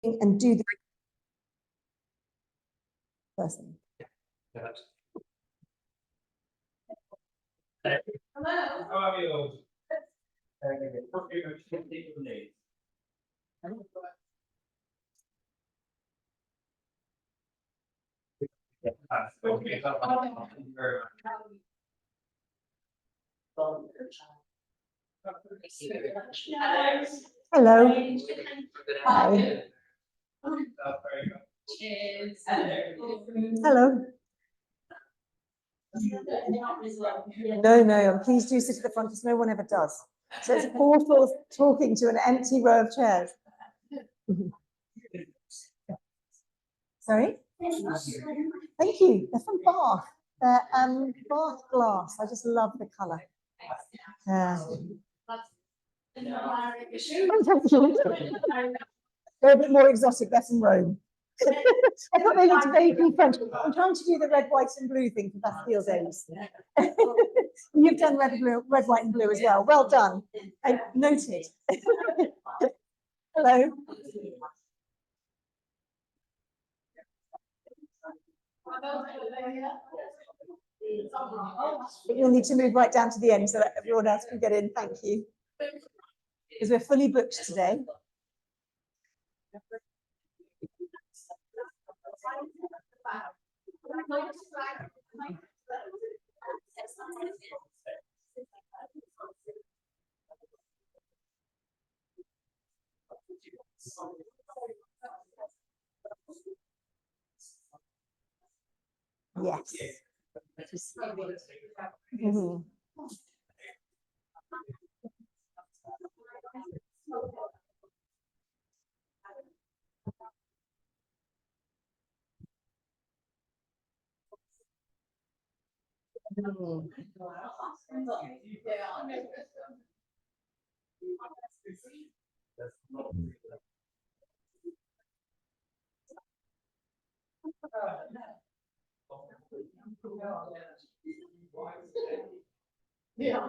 and do the person. Hello. How are you? Hello. Hi. Hello. No, I'm pleased you sit at the front because no one ever does. So it's awful talking to an empty row of chairs. Sorry? Thank you. They're from Bath. They're Bath glass. I just love the colour. They're a bit more exotic. They're from Rome. I thought they looked vaguely French. I'm trying to do the red, white, and blue thing for Bastille Days. You've done red, white, and blue as well. Well done. I noted. Hello. You'll need to move right down to the end so that everyone else can get in. Thank you. Because we're fully booked today. Yes. Mm-hmm. Yeah.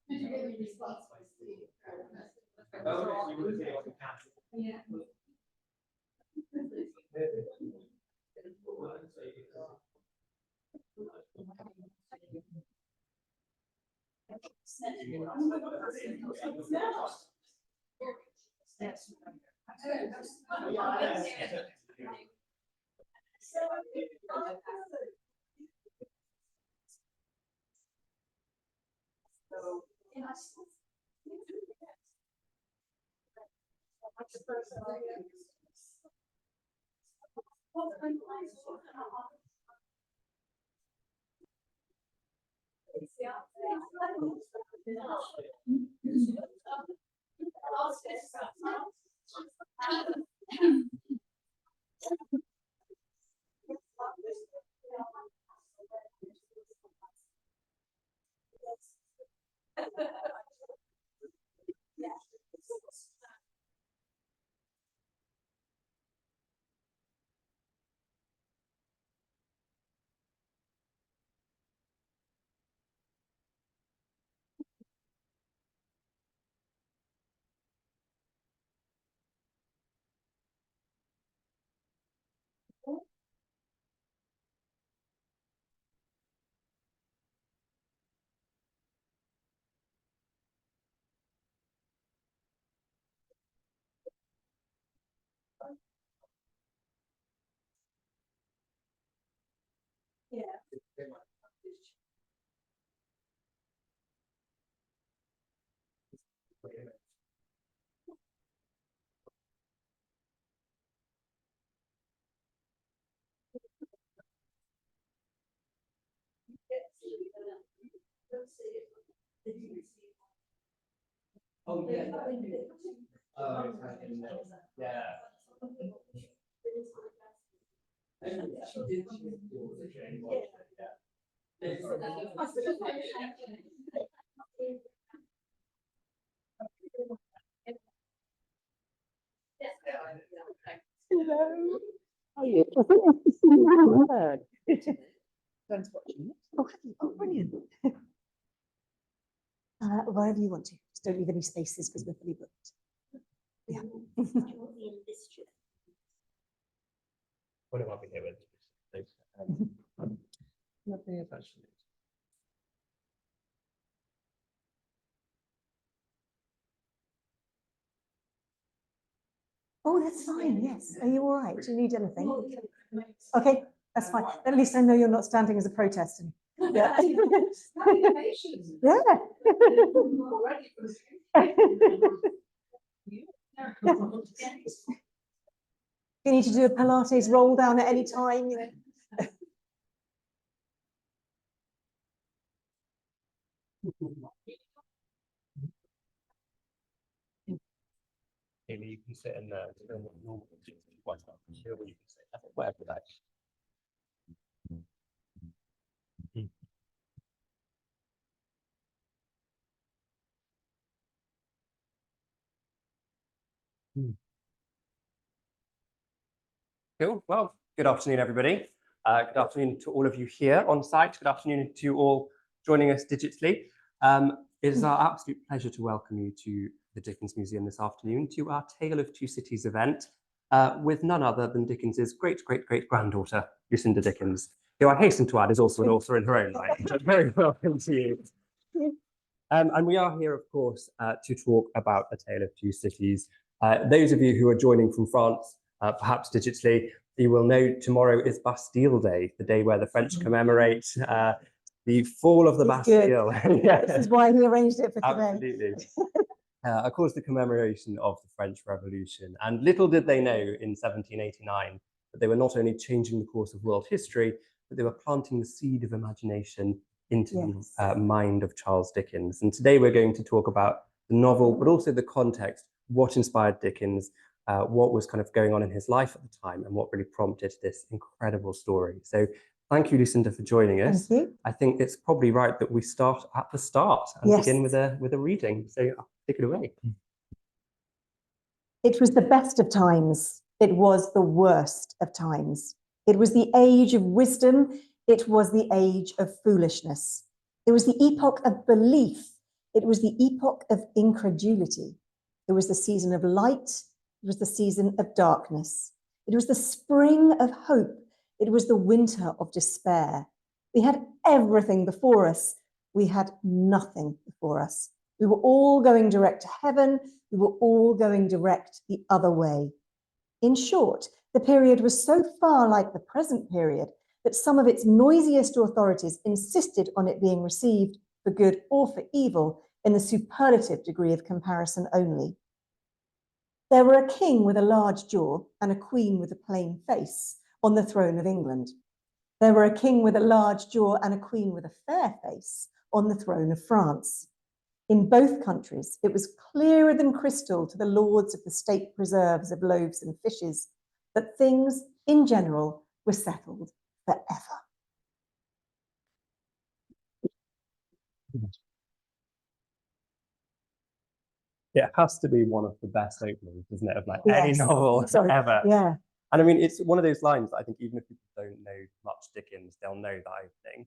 Did you get any response by Steve? Yeah. Oh, yeah. Yeah. Hello. How are you? I think I've seen that word. Don't watch it. Oh, have you? Oh, brilliant. wherever you want to. Just don't leave any spaces because we're fully booked. Yeah. What about we hear it? Nothing is actually. Oh, that's fine. Yes. Are you all right? Do you need anything? Okay, that's fine. At least I know you're not standing as a protest. Yeah. Yeah. You need to do a Pilates roll down at any time, you know. Maybe you can sit in there. Here where you can sit. Whatever that. Cool. Well, good afternoon, everybody. Good afternoon to all of you here on site. Good afternoon to you all joining us digitally. It is our absolute pleasure to welcome you to the Dickens Museum this afternoon to our Tale of Two Cities event with none other than Dickens's great-great-great-granddaughter, Lucinda Dickens, who I hasten to add is also an author in her own right. Very welcome to you. And we are here, of course, to talk about A Tale of Two Cities. Those of you who are joining from France, perhaps digitally, you will know tomorrow is Bastille Day, the day where the French commemorate the fall of the Bastille. Yeah. This is why he arranged it for today. Absolutely. Of course, the commemoration of the French Revolution. And little did they know in 1789 that they were not only changing the course of world history, but they were planting the seed of imagination into the mind of Charles Dickens. And today we're going to talk about the novel, but also the context, what inspired Dickens, what was kind of going on in his life at the time, and what really prompted this incredible story. So thank you, Lucinda, for joining us. Thank you. I think it's probably right that we start at the start and begin with a reading. So take it away. It was the best of times. It was the worst of times. It was the age of wisdom. It was the age of foolishness. It was the epoch of belief. It was the epoch of incredulity. It was the season of light. It was the season of darkness. It was the spring of hope. It was the winter of despair. We had everything before us. We had nothing before us. We were all going direct to heaven. We were all going direct the other way. In short, the period was so far like the present period that some of its noisiest authorities insisted on it being received for good or for evil in the superlative degree of comparison only. There were a king with a large jaw and a queen with a plain face on the throne of England. There were a king with a large jaw and a queen with a fair face on the throne of France. In both countries, it was clearer than crystal to the lords of the state preserves of loaves and fishes that things, in general, were settled forever. It has to be one of the best openings, isn't it, of like any novel ever. Yeah. And I mean, it's one of those lines that I think even if people don't know much Dickens, they'll know that opening.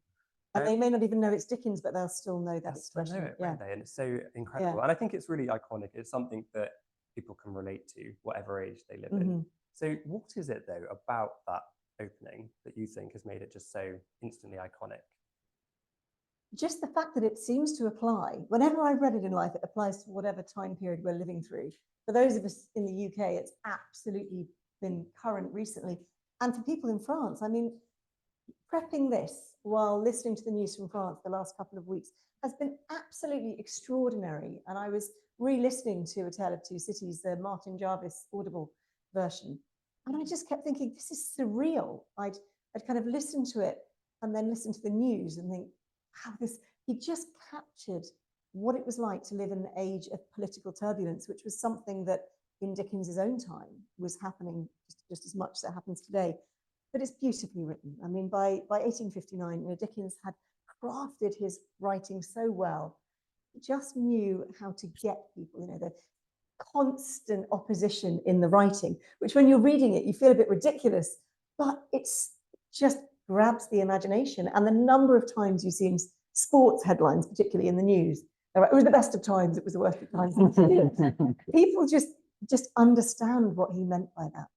And they may not even know it's Dickens, but they'll still know that expression. Know it, won't they? And it's so incredible. And I think it's really iconic. It's something that people can relate to, whatever age they live in. So what is it, though, about that opening that you think has made it just so instantly iconic? Just the fact that it seems to apply. Whenever I've read it in life, it applies to whatever time period we're living through. For those of us in the UK, it's absolutely been current recently. And for people in France, I mean, prepping this while listening to the news from France the last couple of weeks has been absolutely extraordinary. And I was re-listening to A Tale of Two Cities, the Martin Jarvis Audible version. And I just kept thinking, this is surreal. I'd kind of listen to it and then listen to the news and think, how he just captured what it was like to live in an age of political turbulence, which was something that in Dickens's own time was happening just as much as it happens today. But it's beautifully written. I mean, by 1859, you know, Dickens had crafted his writing so well. He just knew how to get people, you know, the constant opposition in the writing, which when you're reading it, you feel a bit ridiculous, but it's just grabs the imagination. And the number of times you see in sports headlines, particularly in the news, It was the best of times, it was the worst of times. People just understand what he meant by that.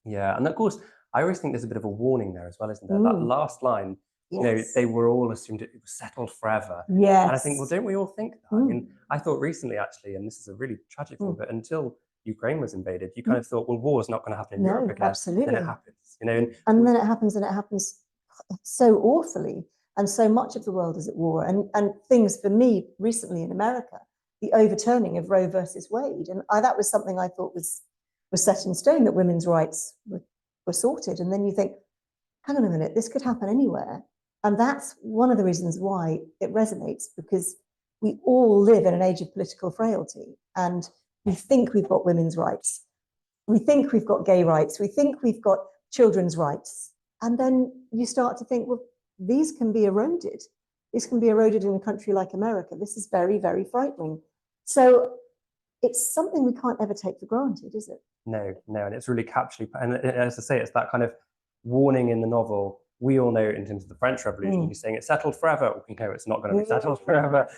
Yeah, and of course, I always think there's a bit of a warning there as well, isn't there? That last line, Yes. they were all assumed it was settled forever. Yes. And I think, well, don't we all think that? I mean, I thought recently, actually, and this is a really tragic thing, but until Ukraine was invaded, you kind of thought, well, war is not going to happen in Europe again. Absolutely. Then it happens, and then it happens, and it happens so awfully. And so much of the world is at war. And things for me recently in America, the overturning of Roe versus Wade. And that was something I thought was set in stone, that women's rights were sorted. And then you think, hang on a minute, this could happen anywhere. And that's one of the reasons why it resonates, because we all live in an age of political frailty. And we think we've got women's rights. We think we've got gay rights. We think we've got children's rights. And then you start to think, well, these can be eroded. These can be eroded in a country like America. This is very, very frightening. So it's something we can't ever take for granted, is it? No, and it's really captured. And as I say, it's that kind of warning in the novel. We all know in terms of the French Revolution, he's saying it's settled forever. We know it's not going to be settled forever.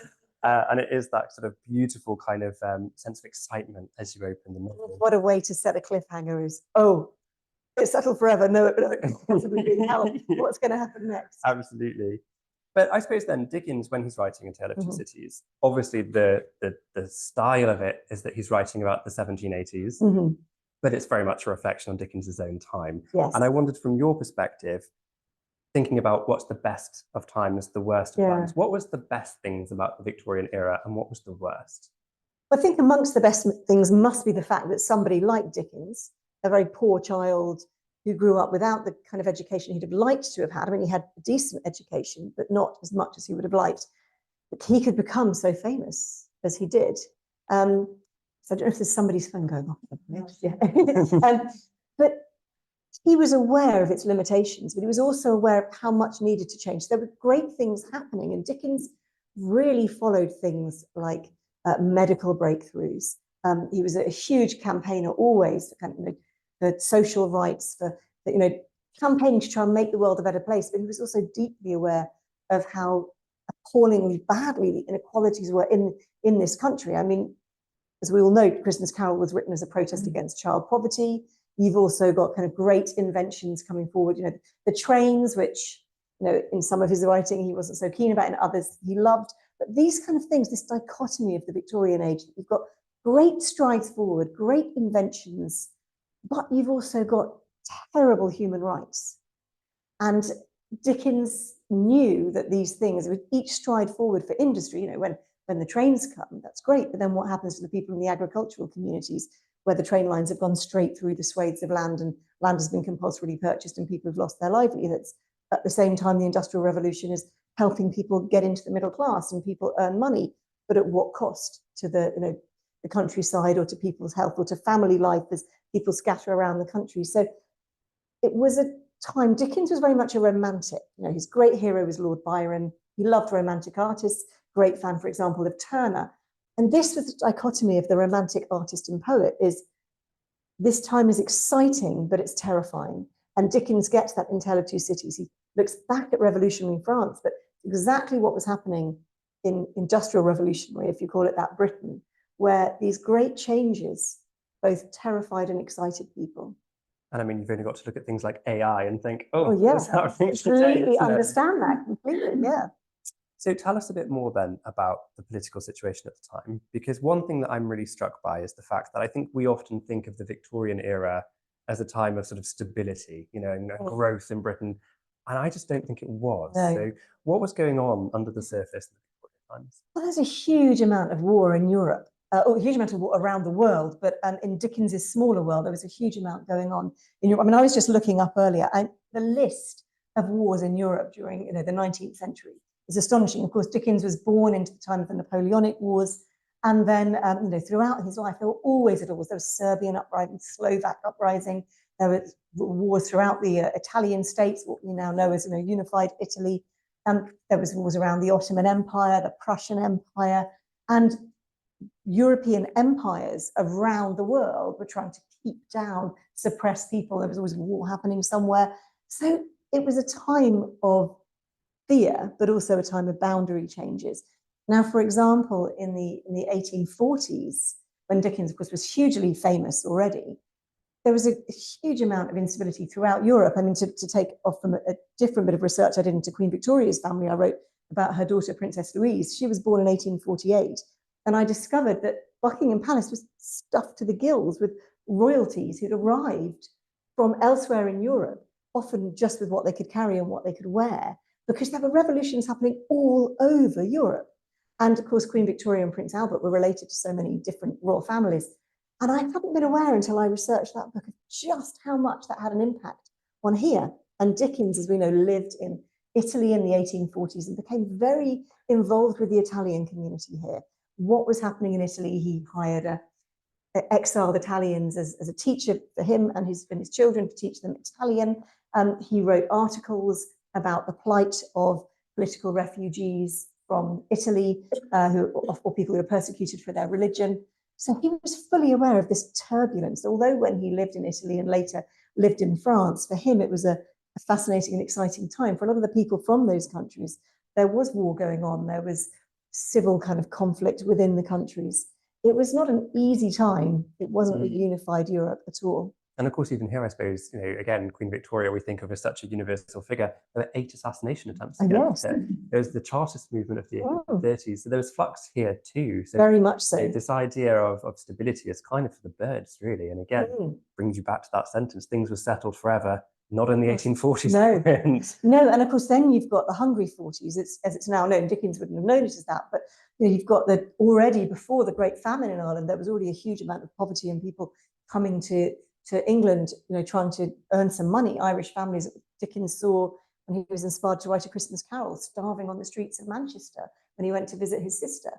And it is that sort of beautiful kind of sense of excitement as you open the novel. What a way to set a cliffhanger is, oh, it's settled forever. No, it can't possibly be. What's going to happen next? Absolutely. But I suppose then Dickens, when he's writing A Tale of Two Cities, obviously the style of it is that he's writing about the 1780s, but it's very much a reflection on Dickens's own time. Yes. And I wondered, from your perspective, thinking about what's the best of times, the worst of times, what was the best things about the Victorian era and what was the worst? I think amongst the best things must be the fact that somebody like Dickens, a very poor child who grew up without the kind of education he'd have liked to have had. I mean, he had a decent education, but not as much as he would have liked. But he could become so famous as he did. So I don't know if there's somebody's phone going off. Yeah. But he was aware of its limitations, but he was also aware of how much needed to change. There were great things happening, and Dickens really followed things like medical breakthroughs. He was a huge campaigner always for kind of, for social rights, for campaigning to try and make the world a better place. But he was also deeply aware of how appallingly badly the inequalities were in this country. I mean, as we all know, Christmas Carol was written as a protest against child poverty. You've also got kind of great inventions coming forward. The trains, which in some of his writing he wasn't so keen about, and others he loved. But these kind of things, this dichotomy of the Victorian age, you've got great strides forward, great inventions, but you've also got terrible human rights. And Dickens knew that these things, with each stride forward for industry, when the trains come, that's great, but then what happens to the people in the agricultural communities where the train lines have gone straight through the swathes of land and land has been compulsorily purchased and people have lost their livelihoods? At the same time, the Industrial Revolution is helping people get into the middle class and people earn money, but at what cost to the countryside or to people's health or to family life as people scatter around the country? So it was a time. Dickens was very much a romantic. His great hero was Lord Byron. He loved romantic artists, great fan, for example, of Turner. And this was the dichotomy of the romantic artist and poet, is this time is exciting, but it's terrifying. And Dickens gets that in Tale of Two Cities. He looks back at revolutionary France, but exactly what was happening in industrial revolutionary, if you call it that, Britain, where these great changes both terrified and excited people. And I mean, you've only got to look at things like AI and think, oh, yes, that's how things completely understand that completely, yeah. So tell us a bit more then about the political situation at the time, because one thing that I'm really struck by is the fact that I think we often think of the Victorian era as a time of sort of stability, and growth in Britain. And I just don't think it was. No. So what was going on under the surface of the Victorian times? Well, there's a huge amount of war in Europe, or a huge amount of war around the world, but in Dickens's smaller world, there was a huge amount going on in Europe. I mean, I was just looking up earlier, and the list of wars in Europe during the 19th century is astonishing. Of course, Dickens was born into the time of the Napoleonic Wars, and then throughout his life, there were always wars. There was Serbian uprising, Slovak uprising. There were wars throughout the Italian states, what we now know as unified Italy. There was wars around the Ottoman Empire, the Prussian Empire, and European empires around the world were trying to keep down, suppress people. There was always war happening somewhere. So it was a time of fear, but also a time of boundary changes. Now, for example, in the 1840s, when Dickens, of course, was hugely famous already, there was a huge amount of instability throughout Europe. I mean, to take off from a different bit of research I did into Queen Victoria's family, I wrote about her daughter, Princess Louise. She was born in 1848, and I discovered that Buckingham Palace was stuffed to the gills with royalties who'd arrived from elsewhere in Europe, often just with what they could carry and what they could wear, because there were revolutions happening all over Europe. And of course, Queen Victoria and Prince Albert were related to so many different royal families. And I hadn't been aware until I researched that book of just how much that had an impact on here. And Dickens, as we know, lived in Italy in the 1840s and became very involved with the Italian community here. What was happening in Italy? He hired exiled Italians as a teacher for him and his children to teach them Italian. He wrote articles about the plight of political refugees from Italy, or people who were persecuted for their religion. So he was fully aware of this turbulence, although when he lived in Italy and later lived in France, for him it was a fascinating and exciting time. For a lot of the people from those countries, there was war going on, there was civil kind of conflict within the countries. It was not an easy time. It wasn't a unified Europe at all. And of course, even here, I suppose, again, Queen Victoria, we think of as such a universal figure. There were 8 assassination attempts against her. There was the Chartist movement of the 1830s. So there was flux here too. So very much so. This idea of stability is kind of for the birds, really. And again, brings you back to that sentence, things were settled forever, not in the 1840s. No, and of course, then you've got the Hungry 40s, as it's now known. Dickens wouldn't have known it as that, but you've got already before the Great Famine in Ireland, there was already a huge amount of poverty and people coming to England, trying to earn some money. Irish families that Dickens saw when he was inspired to write A Christmas Carol, starving on the streets of Manchester when he went to visit his sister.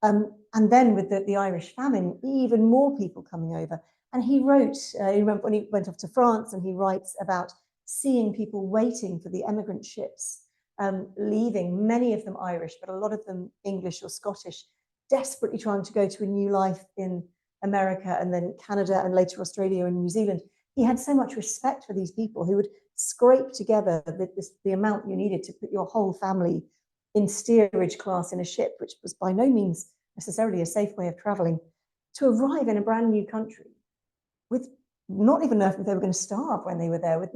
And then with the Irish famine, even more people coming over. And he wrote, when he went off to France, and he writes about seeing people waiting for the emigrant ships, leaving, many of them Irish, but a lot of them English or Scottish, desperately trying to go to a new life in America and then Canada and later Australia and New Zealand. He had so much respect for these people who would scrape together the amount you needed to put your whole family in steerage class in a ship, which was by no means necessarily a safe way of traveling, to arrive in a brand new country with not even knowing if they were going to starve when they were there, with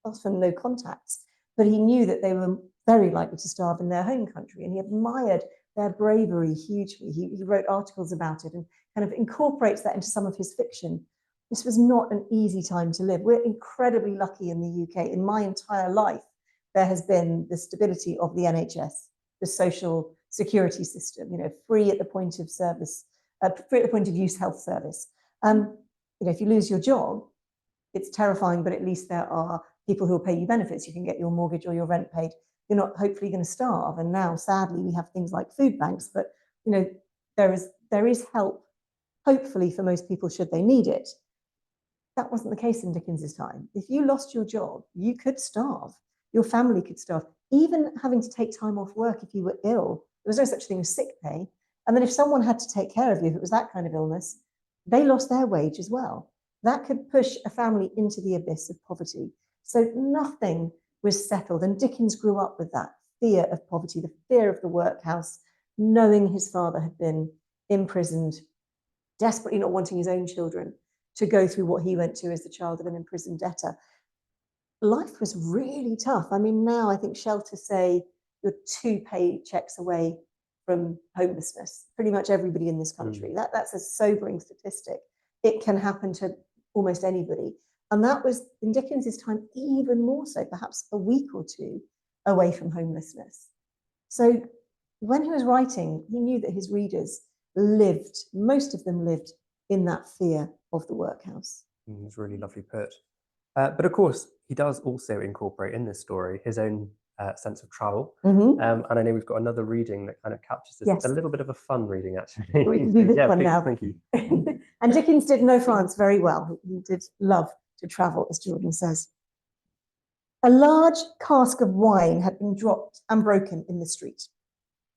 often no contacts. But he knew that they were very likely to starve in their home country, and he admired their bravery hugely. He wrote articles about it and kind of incorporates that into some of his fiction. This was not an easy time to live. We're incredibly lucky in the UK. In my entire life, there has been the stability of the NHS, the social security system, free at the point of service, free at the point of use health service. If you lose your job, it's terrifying, but at least there are people who will pay you benefits. You can get your mortgage or your rent paid. You're not hopefully going to starve. And now, sadly, we have things like food banks, but there is help, hopefully, for most people should they need it. That wasn't the case in Dickens's time. If you lost your job, you could starve. Your family could starve. Even having to take time off work if you were ill, there was no such thing as sick pay. And then if someone had to take care of you, if it was that kind of illness, they lost their wage as well. That could push a family into the abyss of poverty. So nothing was settled. And Dickens grew up with that fear of poverty, the fear of the workhouse, knowing his father had been imprisoned, desperately not wanting his own children to go through what he went to as the child of an imprisoned debtor. Life was really tough. I mean, now I think shelters say you're 2 paychecks away from homelessness. Pretty much everybody in this country. That's a sobering statistic. It can happen to almost anybody. And that was, in Dickens's time, even more so, perhaps a week or 2 away from homelessness. So when he was writing, he knew that his readers lived, most of them lived in that fear of the workhouse. It's really lovely put. But of course, he does also incorporate in this story his own sense of travel. And I know we've got another reading that kind of captures this. Yes. A little bit of a fun reading, actually. We can do this one please, now. Thank you. And Dickens did know France very well. He did love to travel, as Jordan says. A large cask of wine had been dropped and broken in the street.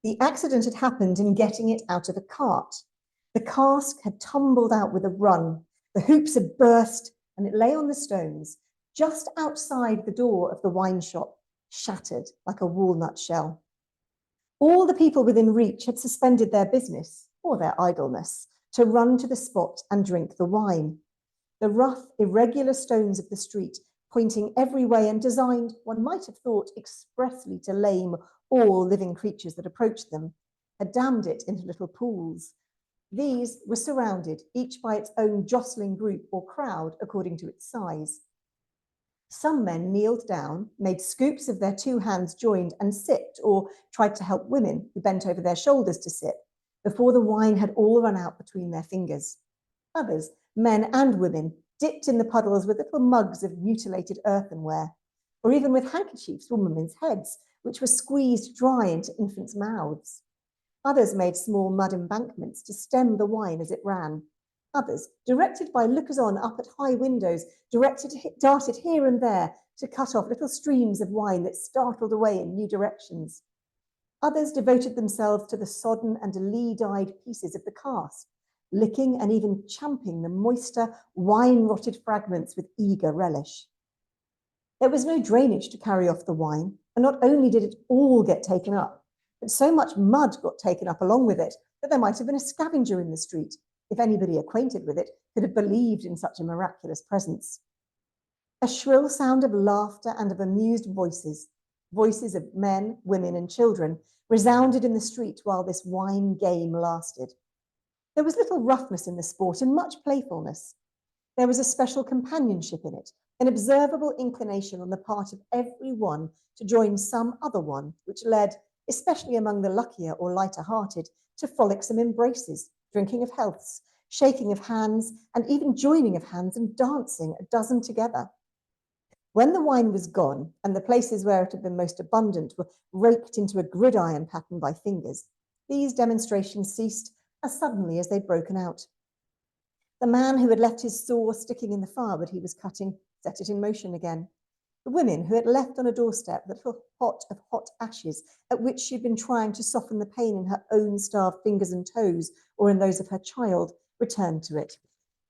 The accident had happened in getting it out of a cart. The cask had tumbled out with a run. The hoops had burst, and it lay on the stones just outside the door of the wine shop, shattered like a walnut shell. All the people within reach had suspended their business, or their idleness, to run to the spot and drink the wine. The rough, irregular stones of the street, pointing every way and designed, one might have thought, expressly to lame all living creatures that approached them, had dammed it into little pools. These were surrounded, each by its own jostling group or crowd according to its size. Some men kneeled down, made scoops of their two hands joined and sipped, or tried to help women who bent over their shoulders to sip, before the wine had all run out between their fingers. Others, men and women, dipped in the puddles with little mugs of mutilated earthenware, or even with handkerchiefs for women's heads, which were squeezed dry into infants' mouths. Others made small mud embankments to stem the wine as it ran. Others, directed by lookers-on up at high windows, darted here and there to cut off little streams of wine that startled away in new directions. Others devoted themselves to the sodden and lee-dyed pieces of the cask, licking and even champing the moister, wine-rotted fragments with eager relish. There was no drainage to carry off the wine, and not only did it all get taken up, but so much mud got taken up along with it that there might have been a scavenger in the street, if anybody acquainted with it could have believed in such a miraculous presence. A shrill sound of laughter and of amused voices, voices of men, women, and children, resounded in the street while this wine game lasted. There was little roughness in the sport and much playfulness. There was a special companionship in it, an observable inclination on the part of every one to join some other one, which led, especially among the luckier or lighter-hearted, to frolicsome embraces, drinking of healths, shaking of hands, and even joining of hands and dancing a dozen together. When the wine was gone and the places where it had been most abundant were raked into a gridiron pattern by fingers, these demonstrations ceased as suddenly as they'd broken out. The man who had left his saw sticking in the firewood he was cutting set it in motion again. The women who had left on a doorstep the little pot of hot ashes at which she'd been trying to soften the pain in her own starved fingers and toes or in those of her child returned to it.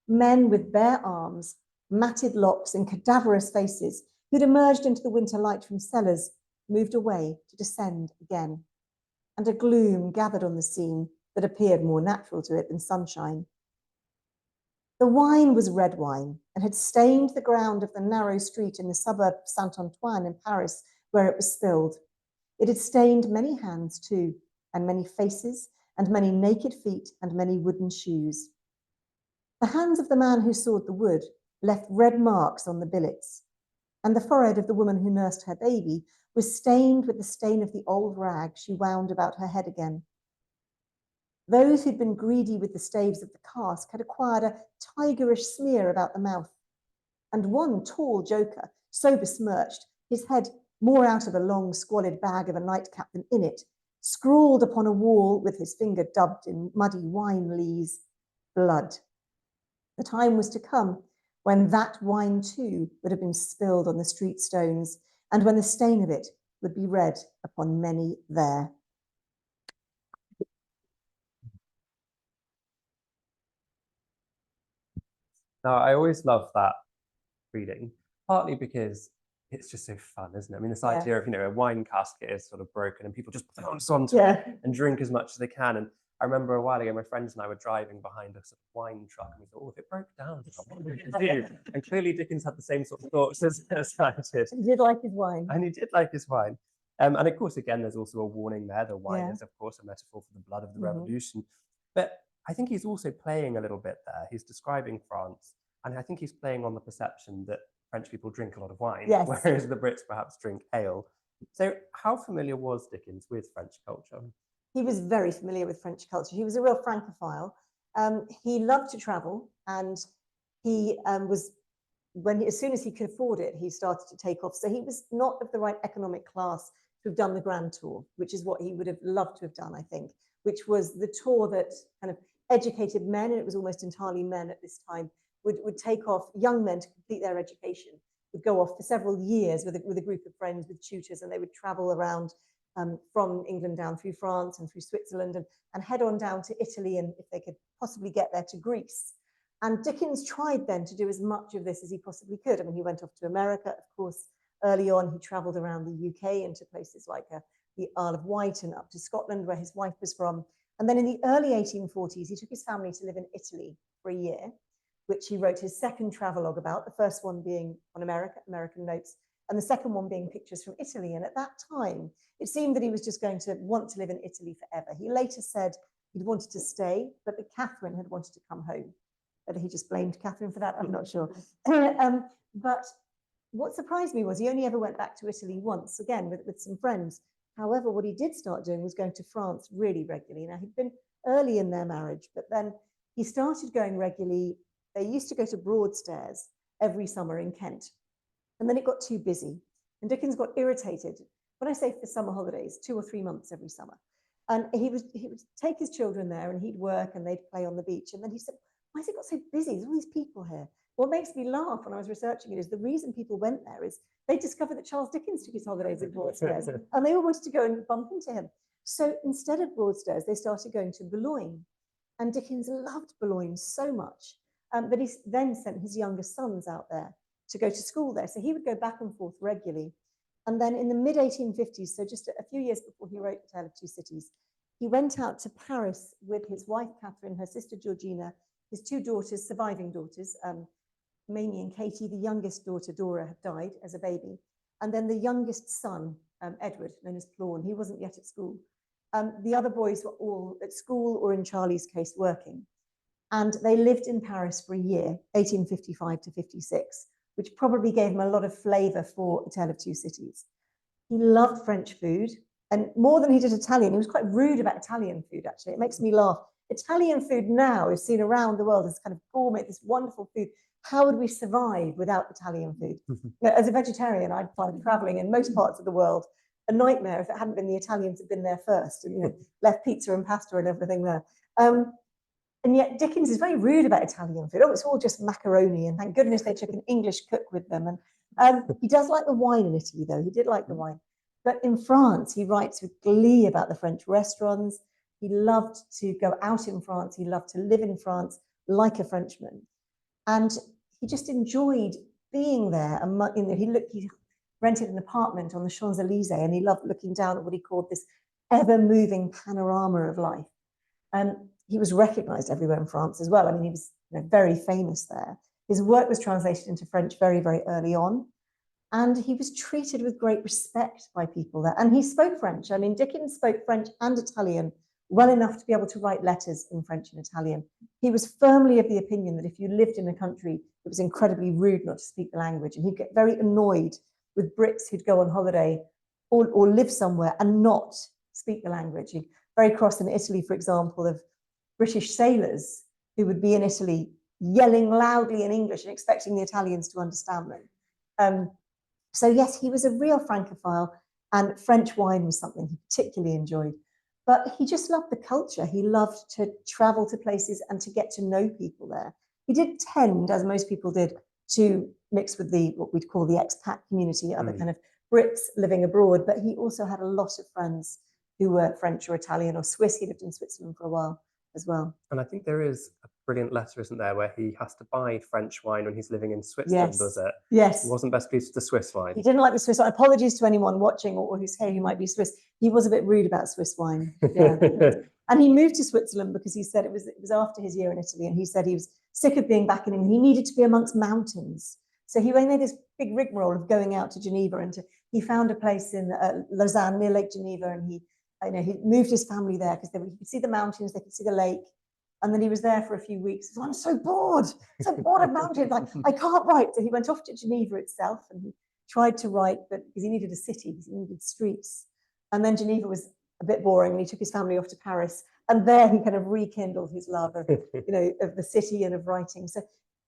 Men with bare arms, matted locks and cadaverous faces who'd emerged into the winter light from cellars moved away to descend again. And a gloom gathered on the scene that appeared more natural to it than sunshine. The wine was red wine and had stained the ground of the narrow street in the suburb of Saint-Antoine in Paris where it was spilled. It had stained many hands too, and many faces, and many naked feet, and many wooden shoes. The hands of the man who sawed the wood left red marks on the billets, and the forehead of the woman who nursed her baby was stained with the stain of the old rag she wound about her head again. Those who'd been greedy with the staves of the cask had acquired a tigerish smear about the mouth, and one tall joker, so besmirched, his head more out of a long squalid bag of a nightcap than in it, scrawled upon a wall with his finger dubbed in muddy wine lees, blood. The time was to come when that wine too would have been spilled on the street stones, and when the stain of it would be read upon many there. Now, I always love that reading, partly because it's just so fun, isn't it? I mean, this idea of, a wine casket is sort of broken and people just bounce onto it and drink as much as they can. And I remember a while ago, my friends and I were driving behind a sort of wine truck and we thought, if it broke down, what would we do? And clearly Dickens had the same sort of thoughts as I did. He did like his wine. And he did like his wine. And of course, again, there's also a warning there. The wine is, of course, a metaphor for the blood of the revolution. But I think he's also playing a little bit there. He's describing France. And I think he's playing on the perception that French people drink a lot of wine, whereas the Brits perhaps drink ale. So how familiar was Dickens with French culture? He was very familiar with French culture. He was a real Francophile. He loved to travel, and he was, as soon as he could afford it, he started to take off. So he was not of the right economic class to have done the Grand Tour, which is what he would have loved to have done, I think, which was the tour that kind of educated men, and it was almost entirely men at this time, would take off, young men to complete their education, would go off for several years with a group of friends, with tutors, and they would travel around from England down through France and through Switzerland and head on down to Italy, and if they could possibly get there, to Greece. And Dickens tried then to do as much of this as he possibly could. I mean, he went off to America, of course. Early on, he traveled around the UK into places like the Isle of Wight and up to Scotland, where his wife was from. And then in the early 1840s, he took his family to live in Italy for a year, which he wrote his second travelogue about, the first one being on American notes, and the second one being pictures from Italy. And at that time, it seemed that he was just going to want to live in Italy forever. He later said he'd wanted to stay, but that Catherine had wanted to come home. Whether he just blamed Catherine for that, I'm not sure. But what surprised me was he only ever went back to Italy once, again, with some friends. However, what he did start doing was going to France really regularly. Now, he'd been early in their marriage, but then he started going regularly. They used to go to Broadstairs every summer in Kent. And then it got too busy. And Dickens got irritated. When I say for summer holidays, 2 or 3 months every summer. And he would take his children there and he'd work and they'd play on the beach. And then he said, why has it got so busy? There's all these people here. What makes me laugh when I was researching it is the reason people went there is they discovered that Charles Dickens took his holidays at Broadstairs and they all wanted to go and bump into him. So instead of Broadstairs, they started going to Boulogne. And Dickens loved Boulogne so much that he then sent his younger sons out there to go to school there. So he would go back and forth regularly. And then in the mid-1850s, so just a few years before he wrote The Tale of Two Cities, he went out to Paris with his wife, Catherine, her sister, Georgina, his 2 daughters, surviving daughters, Mamie and Katie. The youngest daughter, Dora, had died as a baby. And then the youngest son, Edward, known as Plawn, he wasn't yet at school. The other boys were all at school or in Charlie's case, working. And they lived in Paris for a year, 1855 to 56, which probably gave him a lot of flavour for A Tale of Two Cities. He loved French food, and more than he did Italian. He was quite rude about Italian food, actually. It makes me laugh. Italian food now is seen around the world as kind of gourmet, this wonderful food. How would we survive without Italian food? As a vegetarian, I'd find traveling in most parts of the world a nightmare if it hadn't been the Italians had been there first and left pizza and pasta and everything there. And yet Dickens is very rude about Italian food. Oh, it's all just macaroni, and thank goodness they took an English cook with them. And he does like the wine in Italy, though. He did like the wine. But in France, he writes with glee about the French restaurants. He loved to go out in France. He loved to live in France like a Frenchman. And he just enjoyed being there. He rented an apartment on the Champs-Élysées, and he loved looking down at what he called this ever-moving panorama of life. He was recognized everywhere in France as well. I mean, he was very famous there. His work was translated into French very, very early on. And he was treated with great respect by people there. And he spoke French. I mean, Dickens spoke French and Italian well enough to be able to write letters in French and Italian. He was firmly of the opinion that if you lived in a country, it was incredibly rude not to speak the language. And he'd get very annoyed with Brits who'd go on holiday or live somewhere and not speak the language. He'd very cross in Italy, for example, of British sailors who would be in Italy yelling loudly in English and expecting the Italians to understand them. So yes, he was a real Francophile, and French wine was something he particularly enjoyed. But he just loved the culture. He loved to travel to places and to get to know people there. He did tend, as most people did, to mix with what we'd call the expat community, other kind of Brits living abroad. But he also had a lot of friends who were French or Italian or Swiss. He lived in Switzerland for a while as well. And I think there is a brilliant letter, isn't there, where he has to buy French wine when he's living in Switzerland, does it? Yes. He wasn't best pleased with the Swiss wine. He didn't like the Swiss wine. Apologies to anyone watching or who's here who might be Swiss. He was a bit rude about Swiss wine. Yeah. And he moved to Switzerland because he said it was after his year in Italy, and he said he was sick of being back in England. He needed to be amongst mountains. So he made this big rigmarole of going out to Geneva, and he found a place in Lausanne near Lake Geneva, and he moved his family there because he could see the mountains, they could see the lake. And then he was there for a few weeks. So I'm so bored of mountains. I can't write. So he went off to Geneva itself, and he tried to write, but because he needed a city, because he needed streets. And then Geneva was a bit boring, and he took his family off to Paris. And there he kind of rekindled his love of, of the city and of writing. So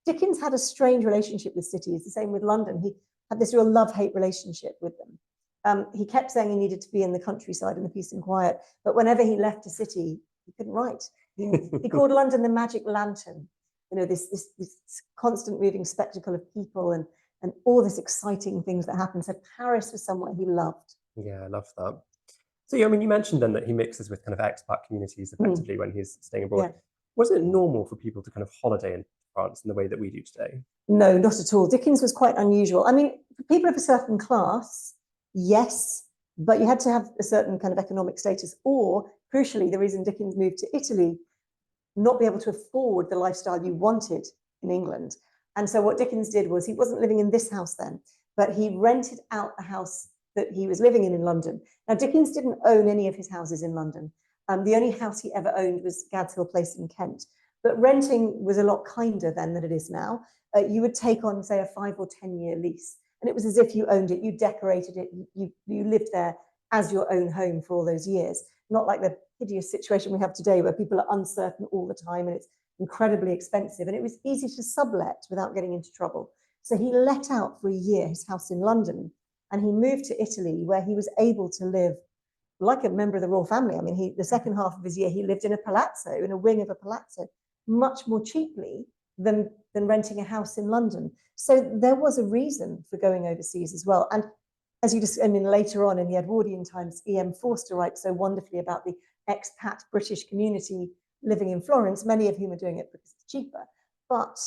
Dickens had a strange relationship with cities. The same with London. He had this real love-hate relationship with them. He kept saying he needed to be in the countryside in the peace and quiet, but whenever he left a city, he couldn't write. He called London the magic lantern, this constant moving spectacle of people and all this exciting things that happen. So Paris was somewhere he loved. Yeah, I love that. So, I mean, you mentioned then that he mixes with kind of expat communities effectively when he's staying abroad. Yeah. Was it normal for people to kind of holiday in France in the way that we do today? No, not at all. Dickens was quite unusual. I mean, for people of a certain class, yes, But you had to have a certain kind of economic status, or crucially, the reason Dickens moved to Italy, not be able to afford the lifestyle you wanted in England. And so what Dickens did was, he wasn't living in this house then, but he rented out the house that he was living in London. Now, Dickens didn't own any of his houses in London. The only house he ever owned was Gad's Hill Place in Kent. But renting was a lot kinder then than it is now. You would take on, say, a 5 or 10-year lease, and it was as if you owned it, you decorated it, you lived there as your own home for all those years. Not like the hideous situation we have today where people are uncertain all the time and it's incredibly expensive, and it was easy to sublet without getting into trouble. So he let out for a year his house in London, and he moved to Italy, where he was able to live like a member of the royal family. I mean, the second half of his year, he lived in a palazzo, in a wing of a palazzo, much more cheaply than renting a house in London. So there was a reason for going overseas as well. And as you just, I mean, later on in the Edwardian times, E.M. Forster writes so wonderfully about the expat British community living in Florence, many of whom are doing it because it's cheaper. But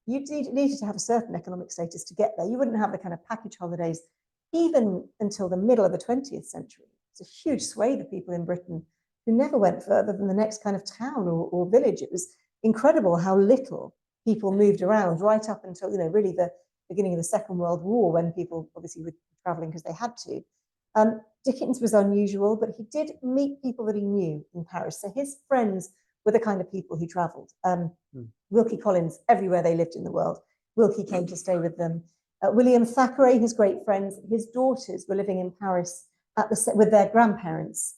you needed to have a certain economic status to get there. You wouldn't have the kind of package holidays even until the middle of the 20th century. It's a huge swathe of people in Britain who never went further than the next kind of town or village. It was incredible how little people moved around right up until, you know, really the beginning of the Second World War, when people obviously were traveling because they had to. Dickens was unusual, but he did meet people that he knew in Paris. So his friends were the kind of people who traveled. Wilkie Collins, everywhere they lived in the world, Wilkie came to stay with them. William Thackeray, his great friends, his daughters were living in Paris with their grandparents.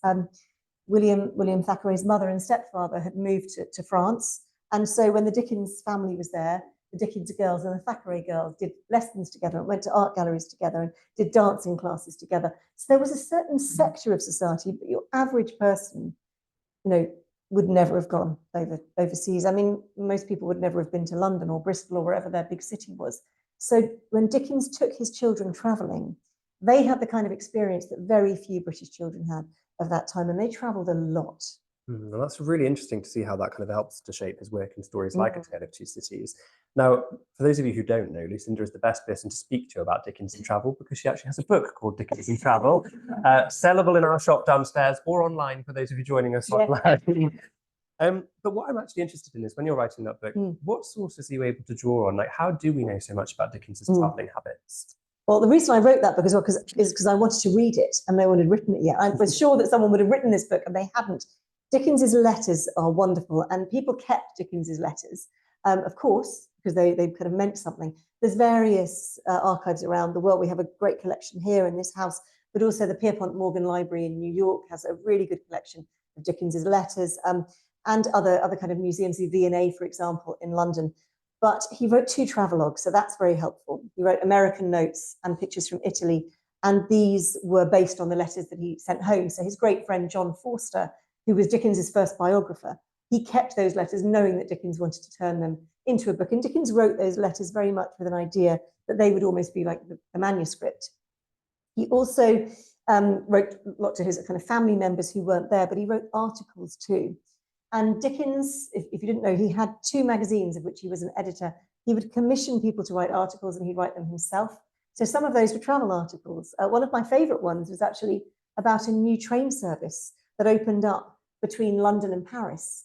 William Thackeray's mother and stepfather had moved to France. And so when the Dickens family was there, the Dickens girls and the Thackeray girls did lessons together and went to art galleries together and did dancing classes together. So there was a certain sector of society, but your average person, you know, would never have gone overseas. I mean, most people would never have been to London or Bristol or wherever their big city was. So when Dickens took his children traveling, they had the kind of experience that very few British children had of that time, and they traveled a lot. Well, that's really interesting to see how that kind of helps to shape his work in stories like A Tale of Two Cities. Now, for those of you who don't know, Lucinda is the best person to speak to about Dickens and travel, because she actually has a book called Dickens and Travel, sellable in our shop downstairs or online for those of you joining us online. But what I'm actually interested in is, when you're writing that book, what sources are you able to draw on? Like, how do we know so much about Dickens's traveling habits? Well, the reason I wrote that book as well is because I wanted to read it and no one had written it yet. I was sure that someone would have written this book and they hadn't. Dickens's letters are wonderful, and people kept Dickens's letters, of course, because they kind of meant something. There's various archives around the world. We have a great collection here in this house, but also the Pierpont Morgan Library in New York has a really good collection of Dickens's letters, and other kind of museums, the V&A, for example, in London. But he wrote 2 travelogues, so that's very helpful. He wrote American Notes and Pictures from Italy, and these were based on the letters that he sent home. So his great friend John Forster, who was Dickens's first biographer, he kept those letters knowing that Dickens wanted to turn them into a book. And Dickens wrote those letters very much with an idea that they would almost be like the manuscript. He also wrote a lot to his kind of family members who weren't there, but he wrote articles too. And Dickens, if you didn't know, he had 2 magazines of which he was an editor. He would commission people to write articles and he'd write them himself. So some of those were travel articles. One of my favorite ones was actually about a new train service that opened up between London and Paris.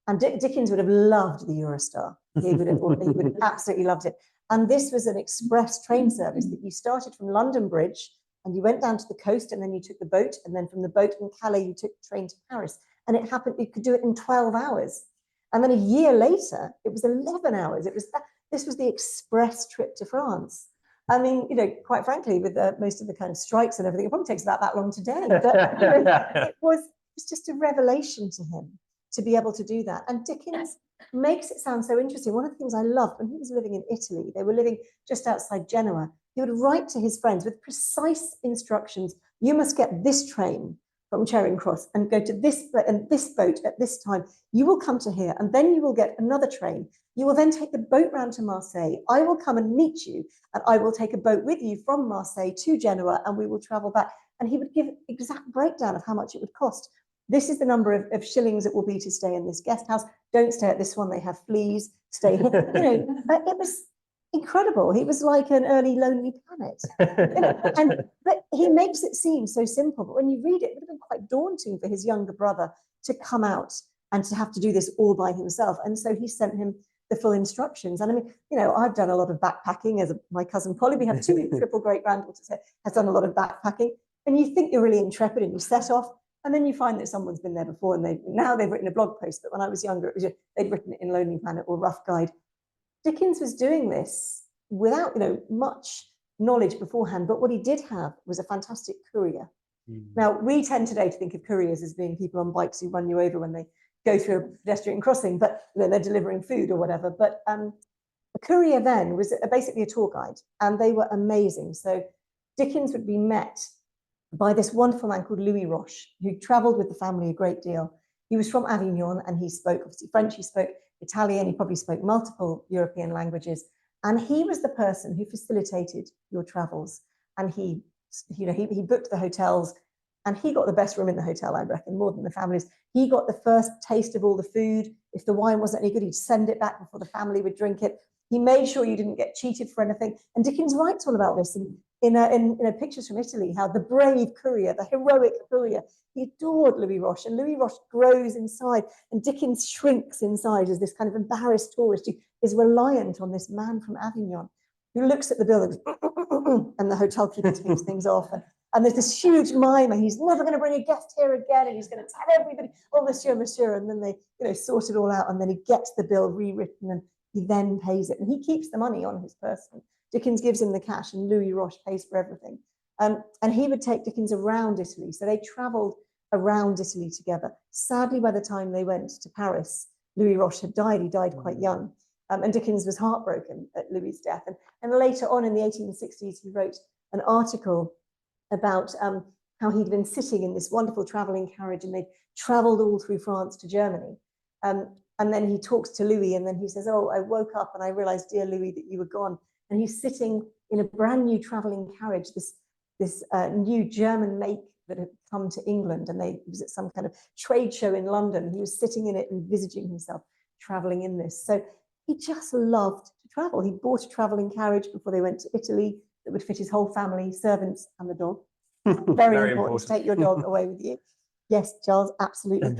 And Dickens would have loved the Eurostar. He would have absolutely loved it. And this was an express train service that you started from London Bridge and you went down to the coast, and then you took the boat, and then from the boat in Calais, you took the train to Paris. And it happened, you could do it in 12 hours. And then a year later, it was 11 hours. This was the express trip to France. I mean, you know, quite frankly, with most of the kind of strikes and everything, it probably takes about that long today. But you know, it was just a revelation to him to be able to do that. And Dickens makes it sound so interesting. One of the things I loved when he was living in Italy, they were living just outside Genoa, he would write to his friends with precise instructions. You must get this train from Charing Cross and go to this boat at this time. You will come to here, and then you will get another train. You will then take the boat round to Marseille. I will come and meet you, and I will take a boat with you from Marseille to Genoa, and we will travel back. And he would give an exact breakdown of how much it would cost. This is the number of shillings it will be to stay in this guest house. Don't stay at this one, they have fleas. Stay here. You know, it was incredible. He was like an early Lonely Planet. But he makes it seem so simple. But when you read it, it would have been quite daunting for his younger brother to come out and to have to do this all by himself. And so he sent him the full instructions. And I mean, you know, I've done a lot of backpacking as my cousin Polly. We have two triple great granddaughters here, has done a lot of backpacking. And you think you're really intrepid and you set off. And then you find that someone's been there before and they've written a blog post. But when I was younger, they'd written it in Lonely Planet or Rough Guide. Dickens was doing this without, you know, much knowledge beforehand, but what he did have was a fantastic courier. Now, we tend today to think of couriers as being people on bikes who run you over when they go through a pedestrian crossing, but you know, they're delivering food or whatever. But a courier then was basically a tour guide, and they were amazing. So Dickens would be met by this wonderful man called Louis Roche, who traveled with the family a great deal. He was from Avignon, and he spoke obviously French, he spoke Italian, he probably spoke multiple European languages. And he was the person who facilitated your travels. And he booked the hotels, and he got the best room in the hotel, I reckon, more than the families. He got the first taste of all the food. If the wine wasn't any good, he'd send it back before the family would drink it. He made sure you didn't get cheated for anything. And Dickens writes all about this in Pictures from Italy, how the brave courier, the heroic courier, he adored Louis Roche, and Louis Roche grows inside, and Dickens shrinks inside as this kind of embarrassed tourist who is reliant on this man from Avignon who looks at the bill and goes, and the hotel keeper takes things off. And there's this huge mimer. He's never going to bring a guest here again, and he's going to tell everybody, oh, monsieur, monsieur. And then they sort it all out, and then he gets the bill rewritten, and he then pays it. And he keeps the money on his person. Dickens gives him the cash, and Louis Roche pays for everything. And he would take Dickens around Italy. So they traveled around Italy together. Sadly, by the time they went to Paris, Louis Roche had died. He died quite young. And Dickens was heartbroken at Louis's death. And later on in the 1860s, he wrote an article about how he'd been sitting in this wonderful traveling carriage, and they'd traveled all through France to Germany. And then he talks to Louis, and then he says, oh, I woke up and I realized, dear Louis, that you were gone. And he's sitting in a brand new traveling carriage, this new German make that had come to England, and it was at some kind of trade show in London. He was sitting in it, envisaging himself traveling in this. So he just loved to travel. He bought a traveling carriage before they went to Italy that would fit his whole family, servants and the dog. Very important to take your dog away with you. Yes, Charles, absolutely.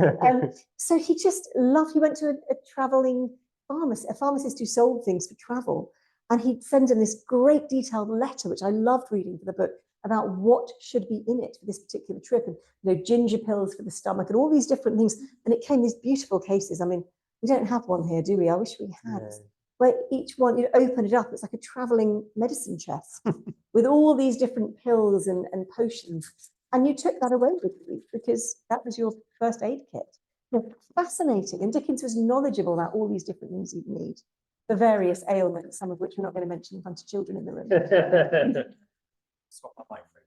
So he just loved, he went to a traveling pharmacist, a pharmacist who sold things for travel. And he'd send him this great detailed letter, which I loved reading for the book, about what should be in it for this particular trip. And, you know, ginger pills for the stomach and all these different things. And it came these beautiful cases. I mean, we don't have one here, do we? I wish we had. No. Where each one, you open it up, it's like a traveling medicine chest with all these different pills and potions. And you took that away with you because that was your first aid kit. Fascinating. And Dickens was knowledgeable about all these different things you'd need for various ailments, some of which we're not going to mention in front of children in the room. Swap my microphone.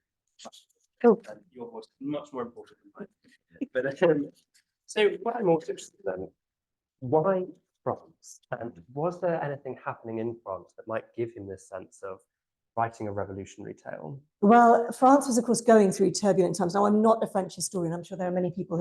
Cool. Your voice is much more important than mine. But so what I'm also interested in, why France? And was there anything happening in France that might give him this sense of writing a revolutionary tale? Well, France was, of course, going through turbulent times. Now, I'm not a French historian. I'm sure there are many people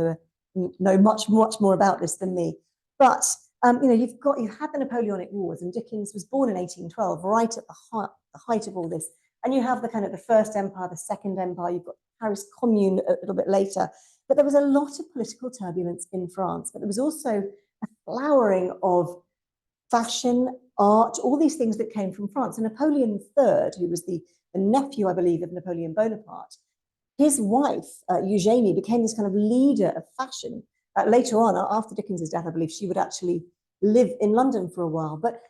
who know much more about this than me. But you know, you've had the Napoleonic Wars, and Dickens was born in 1812, right at the height of all this. And you have the kind of the First Empire, the Second Empire. You've got Paris Commune a little bit later. But there was a lot of political turbulence in France. But there was also a flowering of fashion, art, all these things that came from France. And Napoleon III, who was the nephew, I believe, of Napoleon Bonaparte, his wife, Eugénie, became this kind of leader of fashion. Later on, after Dickens's death, I believe she would actually live in London for a while. But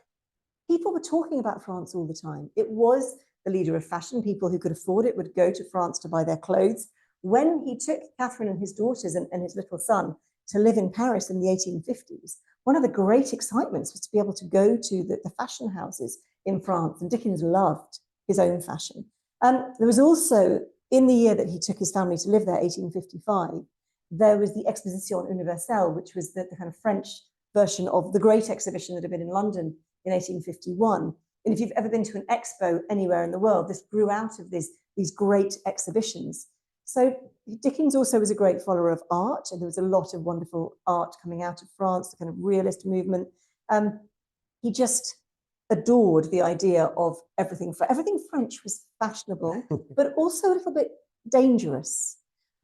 people were talking about France all the time. It was the leader of fashion. People who could afford it would go to France to buy their clothes. When he took Catherine and his daughters and his little son to live in Paris in the 1850s, one of the great excitements was to be able to go to the fashion houses in France. And Dickens loved his own fashion. There was also, in the year that he took his family to live there, 1855, there was the Exposition Universelle, which was the kind of French version of the great exhibition that had been in London in 1851. And if you've ever been to an expo anywhere in the world, this grew out of these great exhibitions. So Dickens also was a great follower of art, and there was a lot of wonderful art coming out of France, the kind of realist movement. He just adored the idea of everything French was fashionable, but also a little bit dangerous.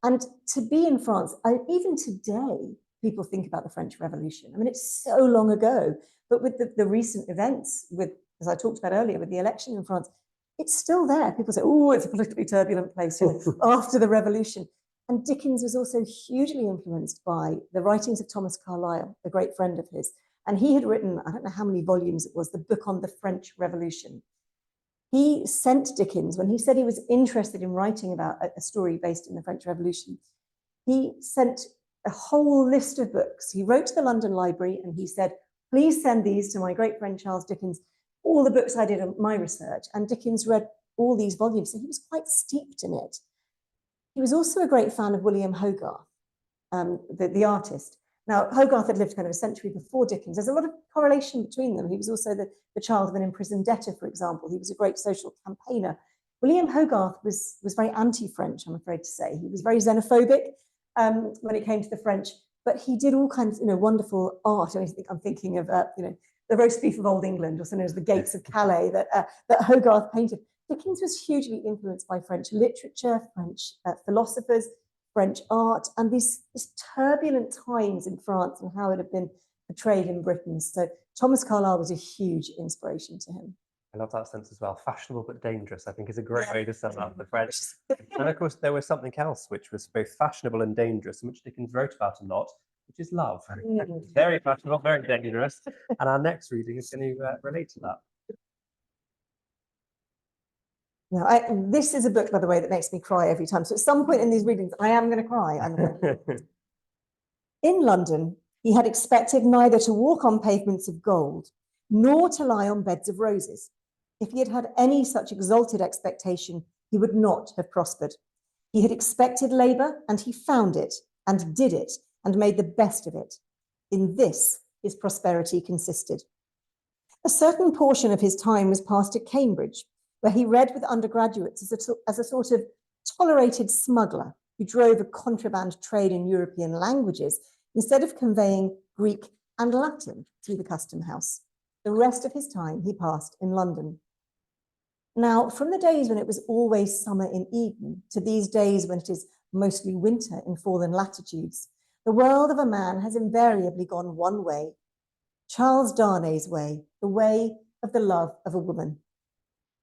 And to be in France, even today, people think about the French Revolution. I mean, it's so long ago, but with the recent events, as I talked about earlier, with the election in France, it's still there. People say, oh, it's a politically turbulent place after the revolution. And Dickens was also hugely influenced by the writings of Thomas Carlyle, a great friend of his. And he had written, I don't know how many volumes it was, the book on the French Revolution. He sent Dickens, when he said he was interested in writing about a story based in the French Revolution, he sent a whole list of books. He wrote to the London Library and he said, please send these to my great friend Charles Dickens, all the books I did on my research. And Dickens read all these volumes, so he was quite steeped in it. He was also a great fan of William Hogarth, the artist. Now, Hogarth had lived kind of a century before Dickens. There's a lot of correlation between them. He was also the child of an imprisoned debtor, for example. He was a great social campaigner. William Hogarth was very anti-French, I'm afraid to say. He was very xenophobic when it came to the French, but he did all kinds of wonderful art. I'm thinking of the roast beef of old England, also known as the Gates of Calais, that Hogarth painted. Dickens was hugely influenced by French literature, French philosophers, French art, and these turbulent times in France and how it had been portrayed in Britain. So Thomas Carlyle was a huge inspiration to him. I love that sense as well. Fashionable but dangerous, I think, is a great way to sum up the French. And of course, there was something else which was both fashionable and dangerous, and which Dickens wrote about a lot, which is love. Very fashionable, very dangerous. And our next reading is going to relate to that. Now, this is a book, by the way, that makes me cry every time. So at some point in these readings, I am going to cry. In London, he had expected neither to walk on pavements of gold, nor to lie on beds of roses. If he had had any such exalted expectation, he would not have prospered. He had expected labour, and he found it, and did it, and made the best of it. In this, his prosperity consisted. A certain portion of his time was passed at Cambridge, where he read with undergraduates as a sort of tolerated smuggler who drove a contraband trade in European languages instead of conveying Greek and Latin through the custom house. The rest of his time he passed in London. Now, from the days when it was always summer in Eden to these days when it is mostly winter in fallen latitudes, the world of a man has invariably gone one way, Charles Darnay's way, the way of the love of a woman.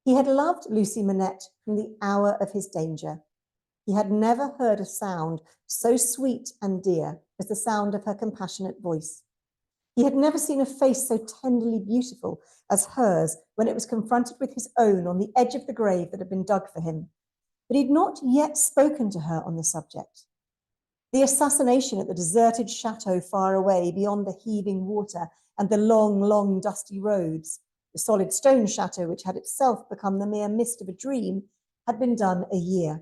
He had loved Lucy Manette from the hour of his danger. He had never heard a sound so sweet and dear as the sound of her compassionate voice. He had never seen a face so tenderly beautiful as hers when it was confronted with his own on the edge of the grave that had been dug for him. But he had not yet spoken to her on the subject. The assassination at the deserted chateau far away beyond the heaving water and the long, long dusty roads, the solid stone chateau, which had itself become the mere mist of a dream, had been done a year.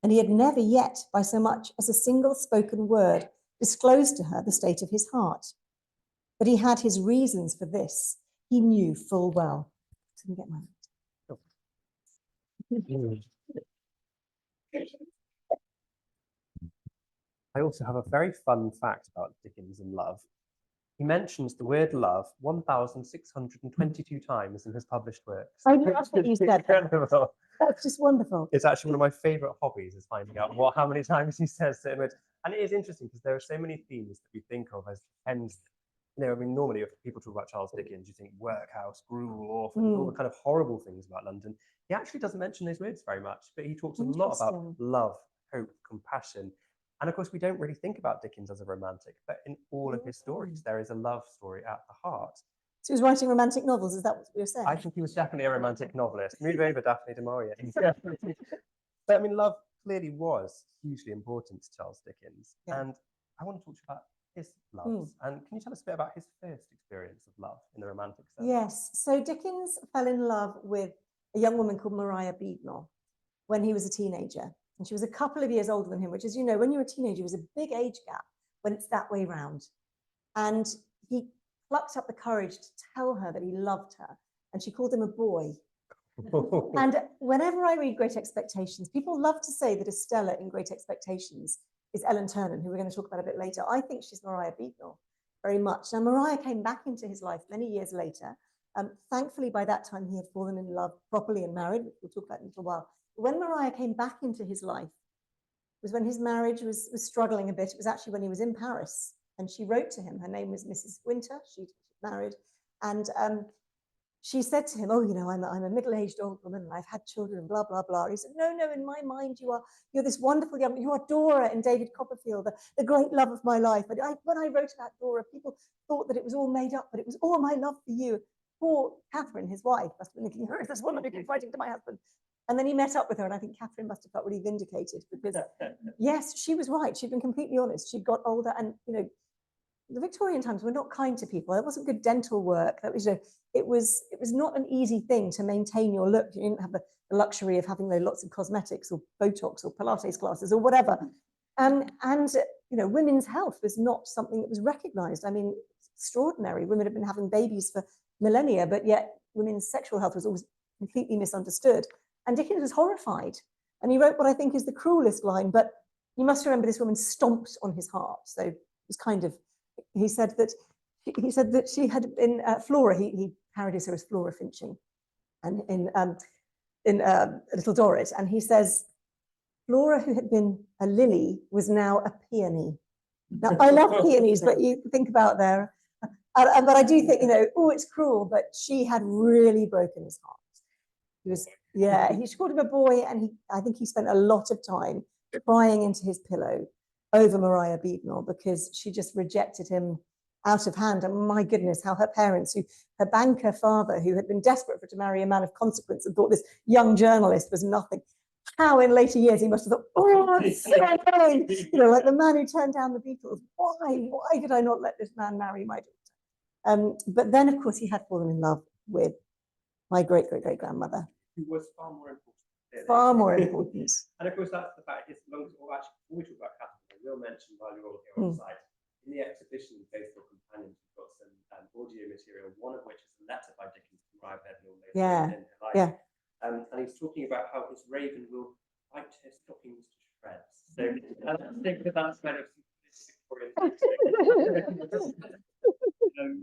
And he had never yet, by so much as a single spoken word, disclosed to her the state of his heart. But he had his reasons for this. He knew full well. So let me get my... I also have a very fun fact about Dickens and love. He mentions the word love 1,622 times in his published works. I love that you said that. That's just wonderful. It's actually one of my favourite hobbies, is finding out how many times he says certain words. And it is interesting because there are so many themes that we think of as ends. I mean, normally if people talk about Charles Dickens, you think workhouse, gruel, orphan, all the kind of horrible things about London. He actually doesn't mention those words very much, but he talks a lot about love, hope, compassion. And of course, we don't really think about Dickens as a romantic, but in all of his stories, there is a love story at the heart. So he was writing romantic novels, is that what you're saying? I think he was definitely a romantic novelist. Move over, Daphne du Maurier. But I mean, love clearly was hugely important to Charles Dickens. Yeah. And I want to talk about his loves. And can you tell us a bit about his first experience of love in the romantic sense? Yes. So Dickens fell in love with a young woman called Maria Beadnell when he was a teenager. And she was a couple of years older than him, which, as you know, when you're a teenager, was a big age gap when it's that way round. And he plucked up the courage to tell her that he loved her. And she called him a boy. And whenever I read Great Expectations, people love to say that Estella in Great Expectations is Ellen Ternan, who we're going to talk about a bit later. I think she's Maria Beadnell very much. Now, Maria came back into his life many years later Thankfully, by that time, he had fallen in love properly and married, which we'll talk about in a little while. But when Maria came back into his life, was when his marriage was struggling a bit. It was actually when he was in Paris, and she wrote to him. Her name was Mrs. Winter. She'd married, and she said to him, "Oh, you know, I'm a middle-aged old woman, and I've had children, blah blah blah." He said, "No, no. In my mind, you're this wonderful young. You are Dora in David Copperfield, the great love of my life." But when I wrote about Dora, people thought that it was all made up, but it was all my love for you. Poor Catherine, his wife, must have been thinking, "Who is this woman who keeps writing to my husband?" And then he met up with her, and I think Catherine must have felt really vindicated because, yes, she was right. She'd been completely honest. She'd got older, and the Victorian times were not kind to people. There wasn't good dental work. That was, it was not an easy thing to maintain your look. You didn't have the luxury of having lots of cosmetics or Botox or Pilates classes or whatever. And women's health was not something that was recognised. I mean, it's extraordinary. Women have been having babies for millennia, but yet women's sexual health was always completely misunderstood. And Dickens was horrified. And he wrote what I think is the cruelest line, but you must remember this woman stomped on his heart. So it was kind of, he said that she had been Flora, he parodies her as Flora Finching, and in Little Dorrit, and he says, Flora, who had been a lily, was now a peony. Now, I love peonies, but you think about there, but I do think, oh, it's cruel, but she had really broken his heart. He was, she called him a boy, and I think he spent a lot of time crying into his pillow over Maria Beadnell because she just rejected him out of hand. And my goodness, how her parents, her banker father, who had been desperate for her to marry a man of consequence and thought this young journalist was nothing, how in later years he must have thought, oh, it's so annoying. Like the man who turned down the Beatles. Why did I not let this man marry my daughter? But then, of course, he had fallen in love with my great-great-great-grandmother. Who was far more important. Far more important. And of course, that's the fact. It's long, or actually, before we talk about Catherine, I will mention while you're all here on site, in the exhibition, Faithful Companions, we've got some audio material, one of which is a letter by Dickens to Maria Beadnell later in her life. And he's talking about how his raven will bite his stockings to shreds. So I think that's kind of Victorian.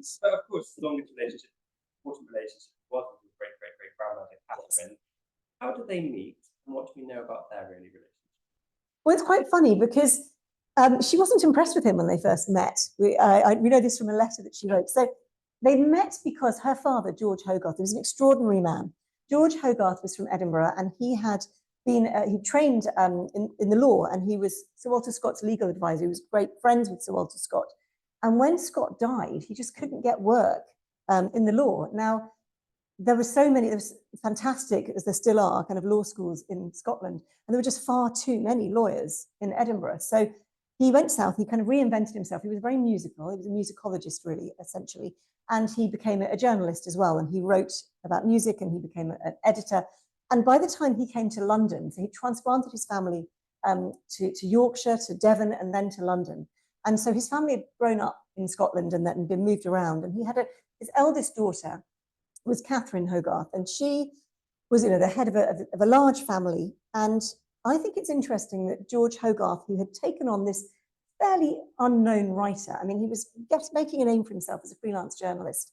So of course, the longest relationship, important relationship was with his great-great-great-grandmother, Catherine. How did they meet, and what do we know about their early relationship? Well, it's quite funny because she wasn't impressed with him when they first met. We know this from a letter that she wrote. So they met because her father, George Hogarth, was an extraordinary man. George Hogarth was from Edinburgh, and he had been, he trained in the law, and he was Sir Walter Scott's legal advisor. He was great friends with Sir Walter Scott. And when Scott died, he just couldn't get work in the law. Now, there were fantastic, as there still are, kind of law schools in Scotland, and there were just far too many lawyers in Edinburgh. So he went south, he kind of reinvented himself. He was very musical, he was a musicologist, really, essentially, and he became a journalist as well, and he wrote about music, and he became an editor. And by the time he came to London, so he transplanted his family to Yorkshire, to Devon, and then to London. And so his family had grown up in Scotland and then been moved around, and he had his eldest daughter was Catherine Hogarth, and she was, the head of a large family. And I think it's interesting that George Hogarth, who had taken on this fairly unknown writer, I mean, he was making a name for himself as a freelance journalist,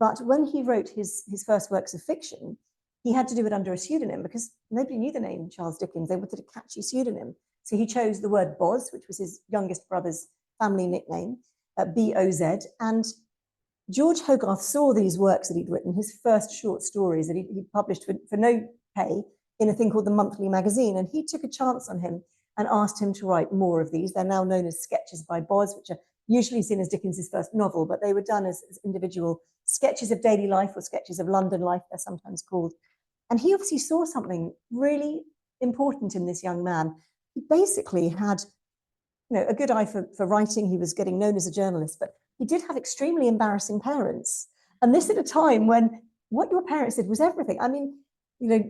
but when he wrote his first works of fiction, he had to do it under a pseudonym because nobody knew the name Charles Dickens. They wanted a catchy pseudonym. So he chose the word Boz, which was his youngest brother's family nickname, B-O-Z, and George Hogarth saw these works that he'd written, his first short stories that he'd published for no pay in a thing called the Monthly Magazine, and he took a chance on him and asked him to write more of these. They're now known as Sketches by Boz, which are usually seen as Dickens's first novel, but they were done as individual sketches of daily life or sketches of London life, they're sometimes called. And he obviously saw something really important in this young man. He basically had a good eye for writing. He was getting known as a journalist, but he did have extremely embarrassing parents. And this at a time when what your parents did was everything. I mean,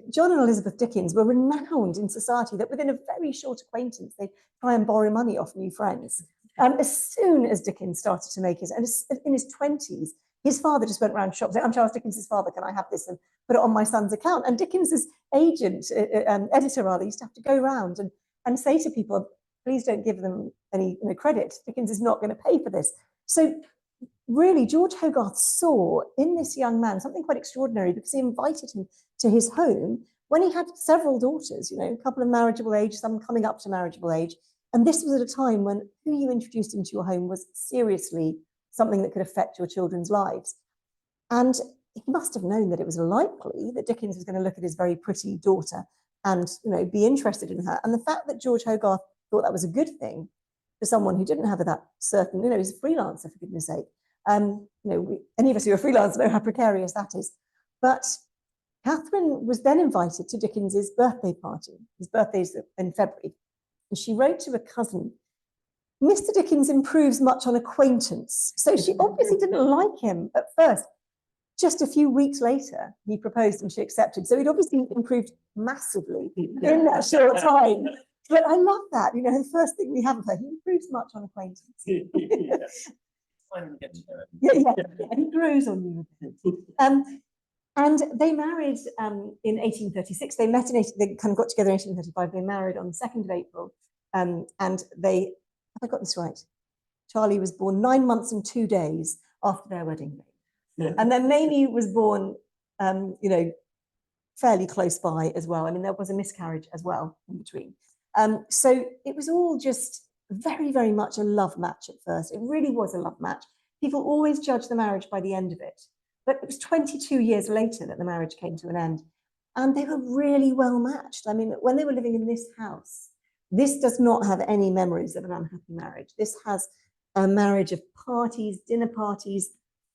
John and Elizabeth Dickens were renowned in society that within a very short acquaintance, they'd try and borrow money off new friends. As soon as Dickens started to make in his 20s, his father just went around shops saying, I'm Charles Dickens' father, can I have this and put it on my son's account? And Dickens's agent, editor rather, used to have to go around and say to people, please don't give them any credit. Dickens is not going to pay for this. So really, George Hogarth saw in this young man something quite extraordinary, because he invited him to his home when he had several daughters, a couple of marriageable age, some coming up to marriageable age. And this was at a time when who you introduced into your home was seriously something that could affect your children's lives. And he must have known that it was likely that Dickens was going to look at his very pretty daughter and be interested in her. And the fact that George Hogarth thought that was a good thing for someone who didn't have that certain, he's a freelancer, for goodness sake. Any of us who are freelancers know how precarious that is. But Catherine was then invited to Dickens's birthday party. His birthday's in February. And she wrote to a cousin, "Mr. Dickens improves much on acquaintance." So she obviously didn't like him at first. Just a few weeks later, he proposed and she accepted. So he'd obviously improved massively in that short time. But I love that. The first thing we have of her, he improves much on acquaintance. Yeah, he grows on you. And they married in 1836. They met they kind of got together in 1835. They married on the 2nd of April. And they, have I got this right? Charlie was born 9 months and 2 days after their wedding day. Yeah. And then Mamie was born, fairly close by as well. I mean, there was a miscarriage as well in between. So it was all just very, very much a love match at first. It really was a love match. People always judge the marriage by the end of it. But it was 22 years later that the marriage came to an end. And they were really well matched. I mean, when they were living in this house, this does not have any memories of an unhappy marriage. This has a marriage of parties, dinner parties,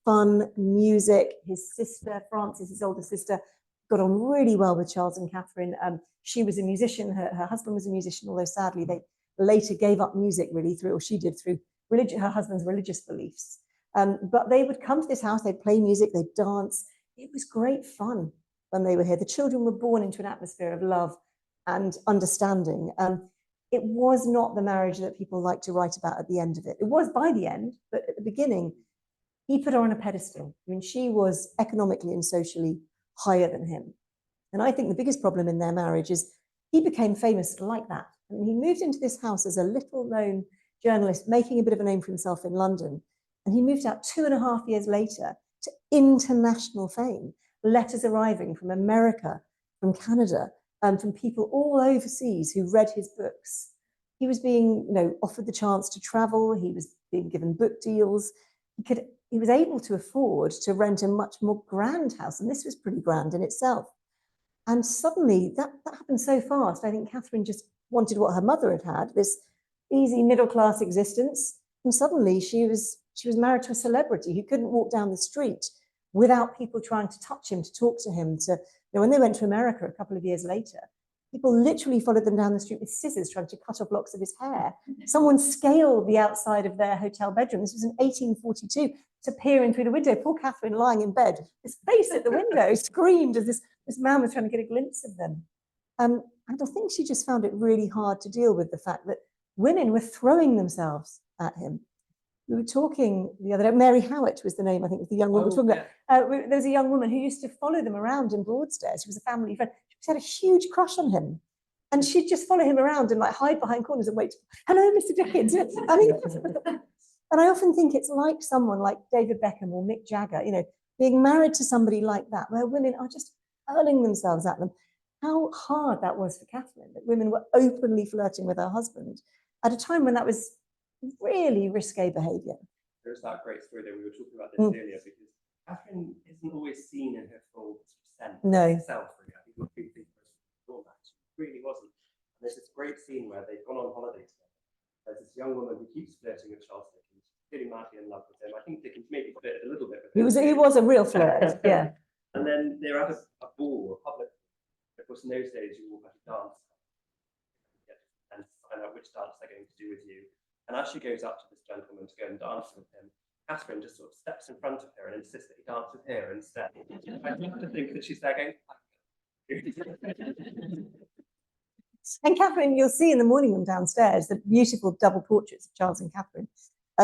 fun, music. His sister, Frances, his older sister, got on really well with Charles and Catherine. She was a musician. Her husband was a musician, although sadly they later gave up music really through her husband's religious beliefs. But they would come to this house, they'd play music, they'd dance. It was great fun when they were here. The children were born into an atmosphere of love and understanding. It was not the marriage that people like to write about at the end of it. It was by the end, but at the beginning, he put her on a pedestal. I mean, she was economically and socially higher than him. And I think the biggest problem in their marriage is he became famous like that. I mean, he moved into this house as a little known journalist, making a bit of a name for himself in London. And he moved out 2.5 years later to international fame, letters arriving from America, from Canada, from people all overseas who read his books. He was being, offered the chance to travel. He was being given book deals. He was able to afford to rent a much more grand house. And this was pretty grand in itself. And suddenly that happened so fast. I think Catherine just wanted what her mother had, this easy middle-class existence. And suddenly she was married to a celebrity who couldn't walk down the street without people trying to touch him, to talk to him. When they went to America a couple of years later, people literally followed them down the street with scissors trying to cut off locks of his hair. Someone scaled the outside of their hotel bedroom. This was in 1842, to peer in through the window. Poor Catherine lying in bed, his face at the window, screamed as this man was trying to get a glimpse of them. And I think she just found it really hard to deal with the fact that women were throwing themselves at him. We were talking the other day, Mary Howitt was the name, I think, was the young woman we were talking about. There was a young woman who used to follow them around in Broadstairs. She was a family friend. She had a huge crush on him. And she'd just follow him around and hide behind corners and wait. Hello, Mr. Dickens. I mean, and I often think it's like someone like David Beckham or Mick Jagger, being married to somebody like that, where women are just hurling themselves at them. How hard that was for Catherine, that women were openly flirting with her husband at a time when that was really risque behaviour. There's that great story that we were talking about this earlier, because Catherine isn't always seen in her full sense. No. Herself, really. I think what people think she really wasn't. And there's this great scene where they've gone on holiday together. There's this young woman who keeps flirting with Charles Dickens, really madly in love with him. I think Dickens maybe flirted a little bit with him. He was a real flirt, yeah. And then they're at a ball, a public. Of course, in those days, you walk at a dance and find out which dance they're going to do with you. And as she goes up to this gentleman to go and dance with him, Catherine just sort of steps in front of her and insists that he dance with her instead. I love to think that she's there going. And Catherine, you'll see in the morning room downstairs the beautiful double portraits of Charles and Catherine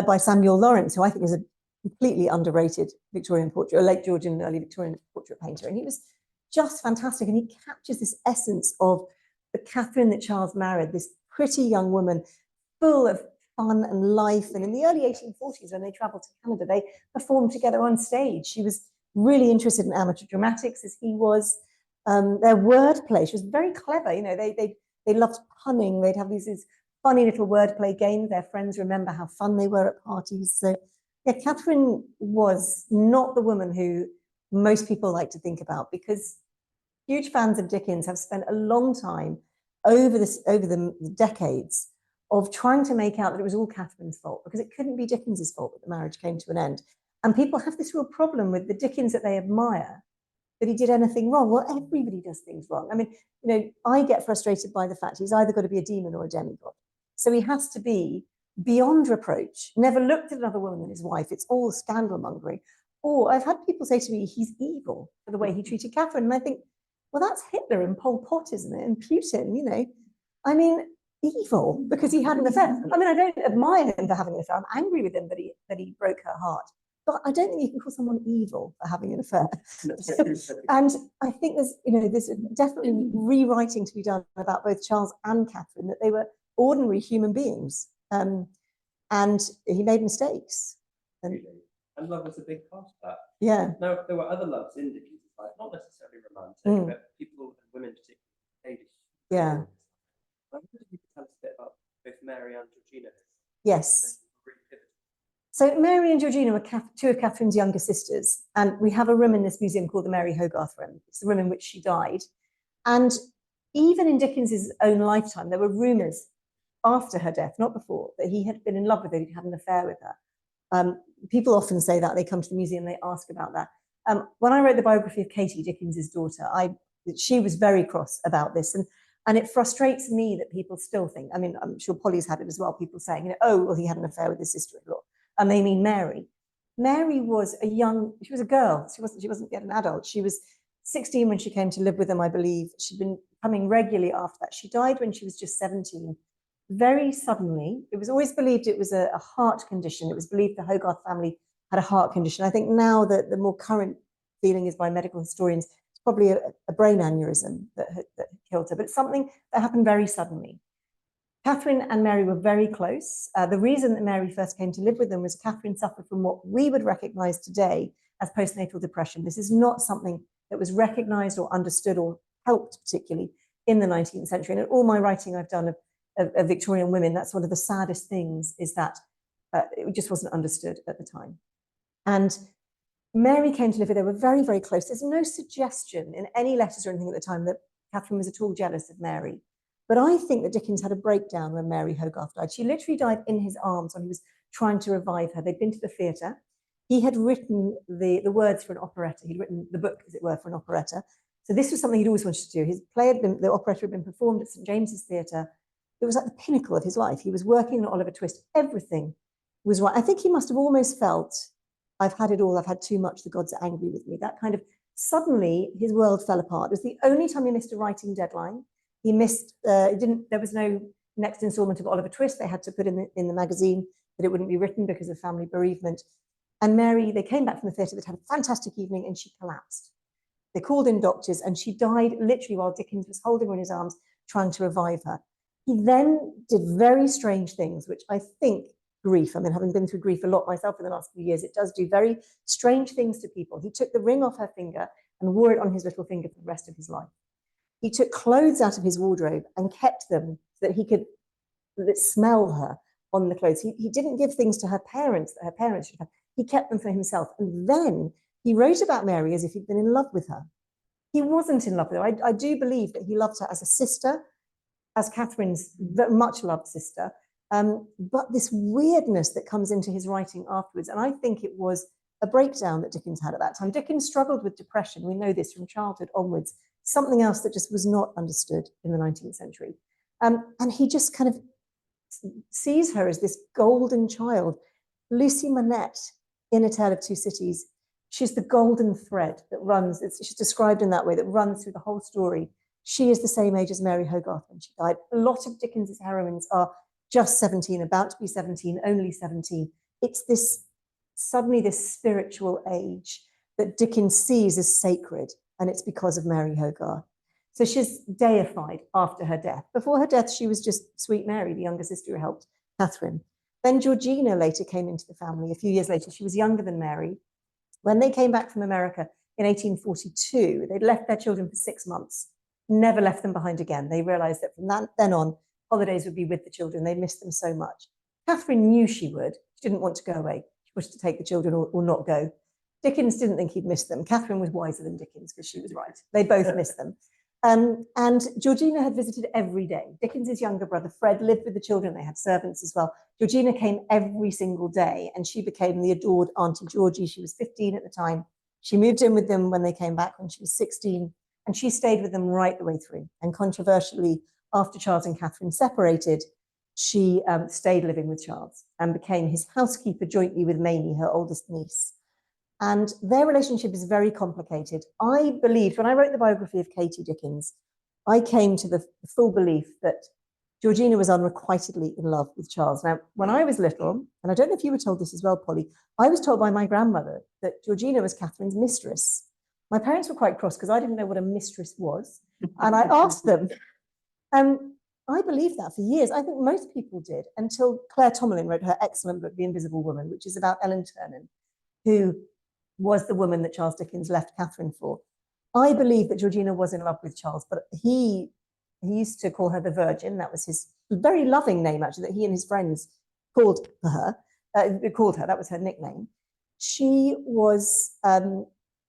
by Samuel Lawrence, who I think is a completely underrated Victorian portrait, a late Georgian, early Victorian portrait painter. And he was just fantastic. And he captures this essence of the Catherine that Charles married, this pretty young woman, full of fun and life. And in the early 1840s, when they traveled to Canada, they performed together on stage. She was really interested in amateur dramatics, as he was. Their wordplay, she was very clever. You know, they loved punning. They'd have these funny little wordplay games. Their friends remember how fun they were at parties. So yeah, Catherine was not the woman who most people like to think about, because huge fans of Dickens have spent a long time over the decades of trying to make out that it was all Catherine's fault, because it couldn't be Dickens's fault that the marriage came to an end. And people have this real problem with the Dickens that they admire, that he did anything wrong. Well, everybody does things wrong. I mean, you know, I get frustrated by the fact he's either got to be a demon or a demigod. So he has to be beyond reproach, never looked at another woman than his wife. It's all scandal mongering. Or I've had people say to me, he's evil for the way he treated Catherine. And I think, well, that's Hitler and Pol Pot, isn't it? And Putin, you know. I mean, evil because he had an affair. I mean, I don't admire him for having an affair. I'm angry with him that he broke her heart. But I don't think you can call someone evil for having an affair. And I think there's definitely rewriting to be done about both Charles and Catherine, that they were ordinary human beings. And he made mistakes. And love was a big part of that. Yeah. Now, there were other loves in Dickens' life, not necessarily romantic, but people and women particularly. Yeah. I wonder if you could tell us a bit about both Mary and Georgina. Yes. So Mary and Georgina were two of Catherine's younger sisters, and we have a room in this museum called the Mary Hogarth Room. It's the room in which she died. And even in Dickens's own lifetime, there were rumours after her death, not before, that he had been in love with her, he'd had an affair with her. People often say that. They come to the museum, they ask about that. When I wrote the biography of Katie, Dickens's daughter, she was very cross about this, and it frustrates me that people still think, I mean, I'm sure Polly's had it as well, people saying, you know, oh, well, he had an affair with his sister-in-law. And they mean Mary. Mary was she was a girl. She wasn't yet an adult. She was 16 when she came to live with them, I believe. She'd been coming regularly after that. She died when she was just 17, very suddenly. It was always believed it was a heart condition. It was believed the Hogarth family had a heart condition. I think now that the more current feeling is by medical historians, it's probably a brain aneurysm that killed her, but it's something that happened very suddenly. Catherine and Mary were very close. The reason that Mary first came to live with them was Catherine suffered from what we would recognize today as postnatal depression. This is not something that was recognized or understood or helped particularly in the 19th century. And in all my writing I've done of Victorian women, that's one of the saddest things, is that it just wasn't understood at the time. And Mary came to live with them. They were very, very close. There's no suggestion in any letters or anything at the time that Catherine was at all jealous of Mary. But I think that Dickens had a breakdown when Mary Hogarth died. She literally died in his arms when he was trying to revive her. They'd been to the theatre. He had written the words for an operetta. He'd written the book, as it were, for an operetta. So this was something he'd always wanted to do. His play the operetta had been performed at St. James's Theatre. It was like the pinnacle of his life. He was working on Oliver Twist. Everything was right. I think he must have almost felt, I've had it all. I've had too much. The gods are angry with me. That kind of, suddenly his world fell apart. It was the only time he missed a writing deadline. He missed, there was no next installment of Oliver Twist. They had to put in the magazine that it wouldn't be written because of family bereavement. And Mary, they came back from the theatre, they'd had a fantastic evening, and she collapsed. They called in doctors, and she died literally while Dickens was holding her in his arms, trying to revive her. He then did very strange things, which I think grief, I mean, having been through grief a lot myself in the last few years, it does do very strange things to people. He took the ring off her finger and wore it on his little finger for the rest of his life. He took clothes out of his wardrobe and kept them so that he could smell her on the clothes. He didn't give things to her parents that her parents should have. He kept them for himself. And then he wrote about Mary as if he'd been in love with her. He wasn't in love with her. I do believe that he loved her as a sister, as Catherine's much loved sister. But this weirdness that comes into his writing afterwards, and I think it was a breakdown that Dickens had at that time. Dickens struggled with depression. We know this from childhood onwards. Something else that just was not understood in the 19th century. And he just kind of sees her as this golden child. Lucy Manette in A Tale of Two Cities, she's the golden thread that runs, she's described in that way, that runs through the whole story. She is the same age as Mary Hogarth when she died. A lot of Dickens's heroines are just 17, about to be 17, only 17. It's this, suddenly this spiritual age that Dickens sees as sacred, and it's because of Mary Hogarth. So she's deified after her death. Before her death, she was just sweet Mary, the younger sister who helped Catherine. Then Georgina later came into the family a few years later. She was younger than Mary. When they came back from America in 1842, they'd left their children for 6 months, never left them behind again. They realized that from then on, holidays would be with the children. They missed them so much. Catherine knew she would. She didn't want to go away. She wished to take the children or not go. Dickens didn't think he'd miss them. Catherine was wiser than Dickens because she was right. They both missed them. And Georgina had visited every day. Dickens's younger brother, Fred, lived with the children. They had servants as well. Georgina came every single day, and she became the adored Auntie Georgie. She was 15 at the time. She moved in with them when they came back when she was 16, and she stayed with them right the way through. And controversially, after Charles and Catherine separated, she stayed living with Charles and became his housekeeper jointly with Mamie, her oldest niece. And their relationship is very complicated. I believed, when I wrote the biography of Katie Dickens, I came to the full belief that Georgina was unrequitedly in love with Charles. Now, when I was little, and I don't know if you were told this as well, Polly, I was told by my grandmother that Georgina was Catherine's mistress. My parents were quite cross because I didn't know what a mistress was. And I asked them, I believed that for years. I think most people did, until Claire Tomalin wrote her excellent book, The Invisible Woman, which is about Ellen Ternan, who was the woman that Charles Dickens left Catherine for. I believe that Georgina was in love with Charles, but he used to call her the Virgin. That was his very loving name, actually, that he and his friends called her. That was her nickname. She was,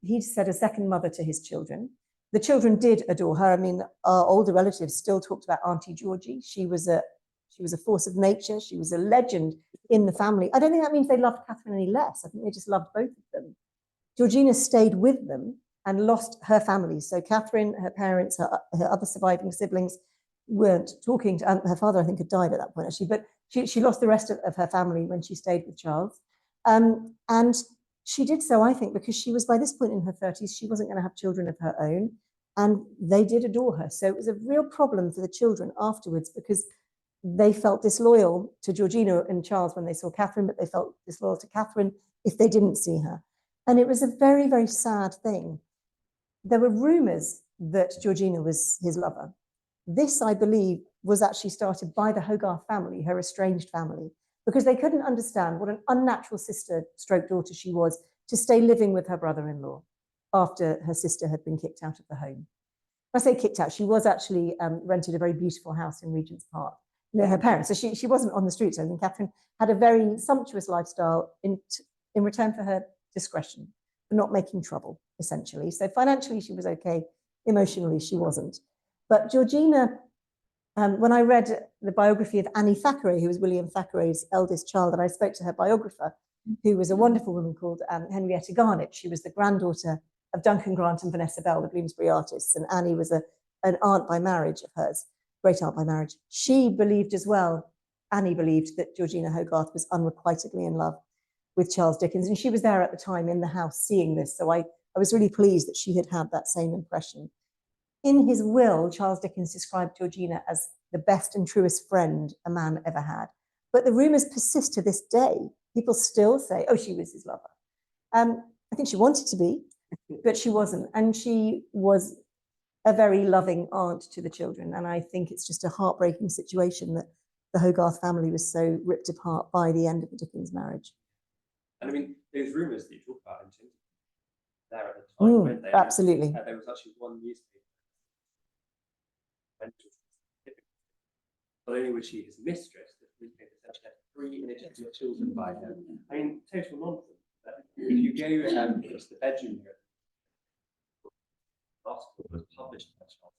he said, a second mother to his children. The children did adore her. I mean, our older relatives still talked about Auntie Georgie. She was a force of nature. She was a legend in the family. I don't think that means they loved Catherine any less. I think they just loved both of them. Georgina stayed with them and lost her family. So Catherine, her parents, her other surviving siblings weren't talking to, her father, I think, had died at that point, actually, but she lost the rest of her family when she stayed with Charles. And she did so, I think, because she was, by this point in her 30s, she wasn't going to have children of her own, and they did adore her. So it was a real problem for the children afterwards, because they felt disloyal to Georgina and Charles when they saw Catherine, but they felt disloyal to Catherine if they didn't see her. And it was a very, very sad thing. There were rumors that Georgina was his lover. This, I believe, was actually started by the Hogarth family, her estranged family, because they couldn't understand what an unnatural sister stroke daughter she was to stay living with her brother-in-law after her sister had been kicked out of the home. When I say kicked out, she was actually rented a very beautiful house in Regent's Park near her parents. So she wasn't on the streets. I think Catherine had a very sumptuous lifestyle in return for her discretion, for not making trouble, essentially. So financially, she was okay. Emotionally, she wasn't. But Georgina, when I read the biography of Annie Thackeray, who was William Thackeray's eldest child, and I spoke to her biographer, who was a wonderful woman called Henrietta Garnett. She was the granddaughter of Duncan Grant and Vanessa Bell, the Bloomsbury artists, and Annie was an aunt by marriage of hers, great aunt by marriage. She believed as well, Annie believed, that Georgina Hogarth was unrequitedly in love with Charles Dickens, and she was there at the time in the house seeing this, so I was really pleased that she had had that same impression. In his will, Charles Dickens described Georgina as the best and truest friend a man ever had. But the rumours persist to this day. People still say, oh, she was his lover. I think she wanted to be, but she wasn't. And she was a very loving aunt to the children. And I think it's just a heartbreaking situation that the Hogarth family was so ripped apart by the end of the Dickens marriage. And I mean, those rumours that you talk about in terms of there at the time, weren't they? Absolutely. There was actually one newspaper. Not only was she his mistress, the newspaper essentially had 3 illegitimate children by her. I mean, total nonsense. But if you go to the bedroom here, the article was published by Charles,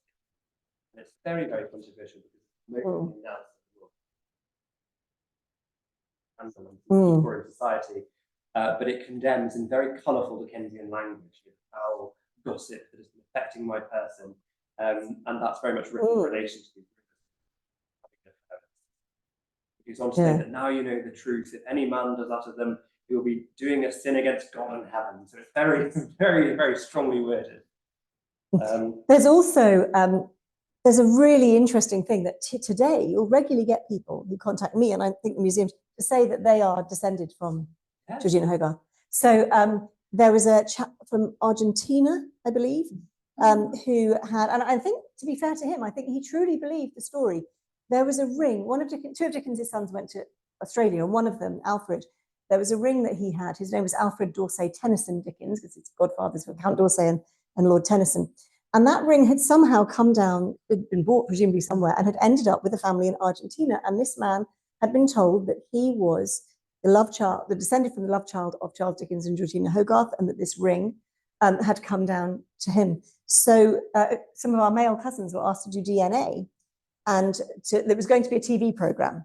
and it's very, very controversial because most of the analysis for society, but it condemns in very colourful Dickensian language how gossip that has been affecting my person, and that's very much written in relation to the He goes on to say that now you know the truth. If any man does utter them, he will be doing a sin against God and heaven. So it's very, very, very strongly worded. There's also there's a really interesting thing that today you'll regularly get people who contact me, and I think the museums, to say that they are descended from Georgina Hogarth. So there was a chap from Argentina, I believe, who had, and I think, to be fair to him, I think he truly believed the story. There was a ring. Two of Dickens' sons went to Australia, and one of them, Alfred, there was a ring that he had. His name was Alfred D'Orsay Tennyson Dickens, because it's godfathers for Count D'Orsay and Lord Tennyson. And that ring had somehow come down, been bought presumably somewhere, and had ended up with a family in Argentina. And this man had been told that he was the love child, the descendant from the love child of Charles Dickens and Georgina Hogarth, and that this ring had come down to him. So some of our male cousins were asked to do DNA, and there was going to be a TV program.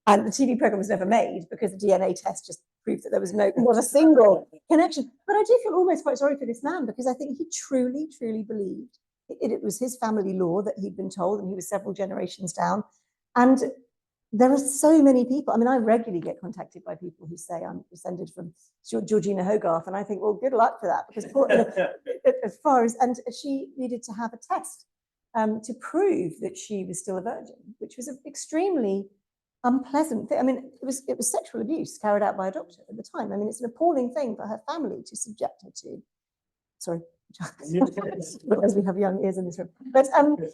And the TV program was never made because the DNA test just proved that there was not a single connection. But I do feel almost quite sorry for this man, because I think he truly, truly believed it was his family law that he'd been told, and he was several generations down. And there are so many people. I mean, I regularly get contacted by people who say I'm descended from Georgina Hogarth, and I think, well, good luck for that, because as far as, and she needed to have a test to prove that she was still a virgin, which was an extremely unpleasant thing. I mean, it was sexual abuse carried out by a doctor at the time. I mean, it's an appalling thing for her family to subject her to. Sorry, as we have young ears in this room. But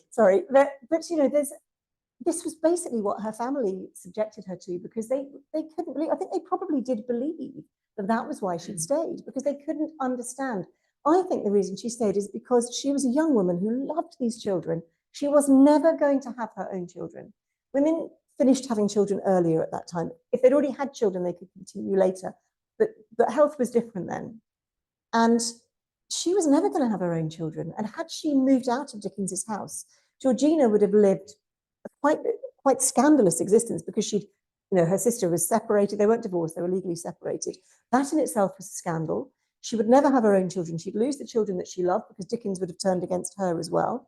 sorry, but you know, this was basically what her family subjected her to, because they couldn't believe. I think they probably did believe that was why she'd stayed, because they couldn't understand. I think the reason she stayed is because she was a young woman who loved these children. She was never going to have her own children. Women finished having children earlier at that time. If they'd already had children, they could continue later. But health was different then. And she was never going to have her own children. And had she moved out of Dickens's house, Georgina would have lived a quite scandalous existence, because she'd, you know, her sister was separated. They weren't divorced, they were legally separated. That in itself was a scandal. She would never have her own children. She'd lose the children that she loved, because Dickens would have turned against her as well.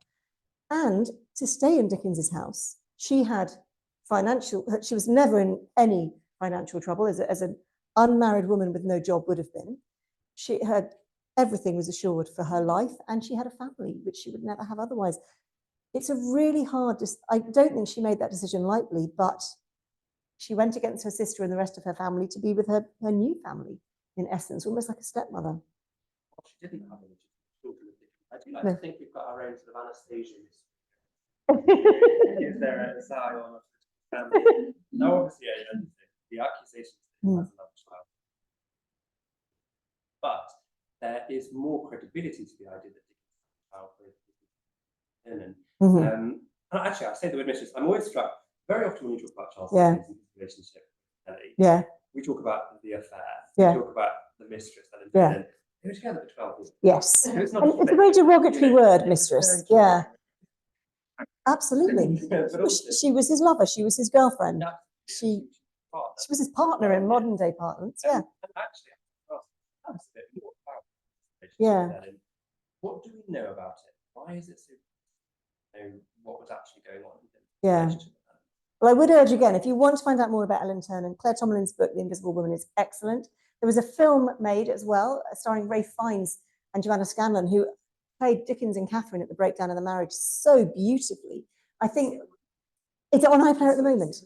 And to stay in Dickens's house, she was never in any financial trouble, as an unmarried woman with no job would have been. Everything was assured for her life, and she had a family, which she would never have otherwise. It's a really hard, I don't think she made that decision lightly, but she went against her sister and the rest of her family to be with her new family, in essence, almost like a stepmother. Well, she didn't have any children. I do like to think we've got our own sort of Anastasia. Is there a side on family? No, obviously, the accusations that he has another child. But there is more credibility to the idea that Dickens had a child. And actually, I say the word mistress. I'm always struck very often when you talk about Charles Dickens and his relationship with Ellie. We talk about the affair. We talk about the mistress. And they were together for 12 years. Yes, it's a very derogatory word, mistress. Yeah, absolutely. She was his lover. She was his girlfriend. She was his partner in modern day parlance. Yeah. And actually, a bit more about what do we know about it? Why is it so? What was actually going on? Well, I would urge again, if you want to find out more about Ellen Ternan, Claire Tomlin's book, The Invisible Woman, is excellent. There was a film made as well, starring Ralph Fiennes and Joanna Scanlon, who played Dickens and Catherine at the breakdown of the marriage so beautifully. I think it's on iPlayer at the moment.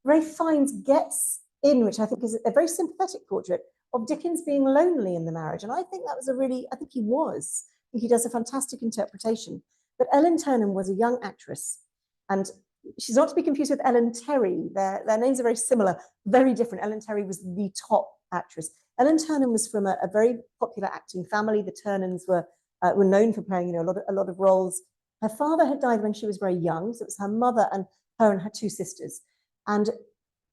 Ralph Fiennes gets in, which I think is a very sympathetic portrait of Dickens being lonely in the marriage. And I think that was I think he was. I think he does a fantastic interpretation. But Ellen Ternan was a young actress, and she's not to be confused with Ellen Terry. Their names are very similar, very different. Ellen Terry was the top actress. Ellen Ternan was from a very popular acting family. The Ternans were known for playing, a lot of roles. Her father had died when she was very young, so it was her mother and her 2 sisters. And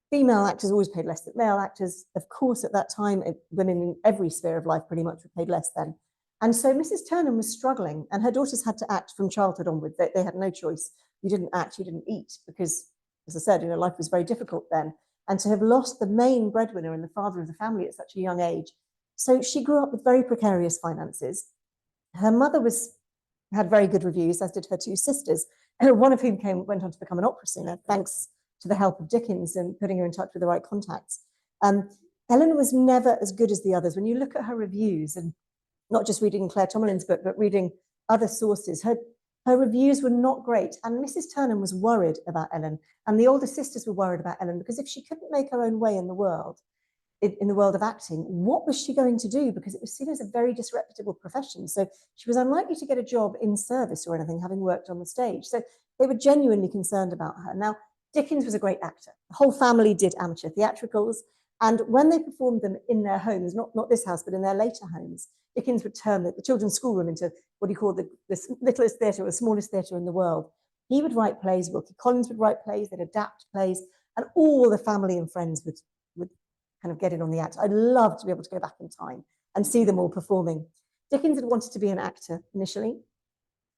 female actors always paid less than male actors. Of course, at that time, women in every sphere of life pretty much were paid less then. And so Mrs. Ternan was struggling, and her daughters had to act from childhood onward. They had no choice. You didn't act, you didn't eat, because, as I said, life was very difficult then. And to have lost the main breadwinner and the father of the family at such a young age. So she grew up with very precarious finances. Her mother had very good reviews, as did her 2 sisters, one of whom went on to become an opera singer, thanks to the help of Dickens and putting her in touch with the right contacts. Ellen was never as good as the others. When you look at her reviews, and not just reading Claire Tomlin's book, but reading other sources, her reviews were not great. And Mrs. Ternan was worried about Ellen, and the older sisters were worried about Ellen, because if she couldn't make her own way in the world of acting, what was she going to do? Because it was seen as a very disreputable profession. So she was unlikely to get a job in service or anything, having worked on the stage. So they were genuinely concerned about her. Now, Dickens was a great actor. The whole family did amateur theatricals, and when they performed them in their homes, not this house, but in their later homes, Dickens would turn the children's schoolroom into what he called the littlest theatre, or the smallest theatre in the world. He would write plays, Wilkie Collins would write plays, they'd adapt plays, and all the family and friends would kind of get in on the act. I'd love to be able to go back in time and see them all performing. Dickens had wanted to be an actor initially,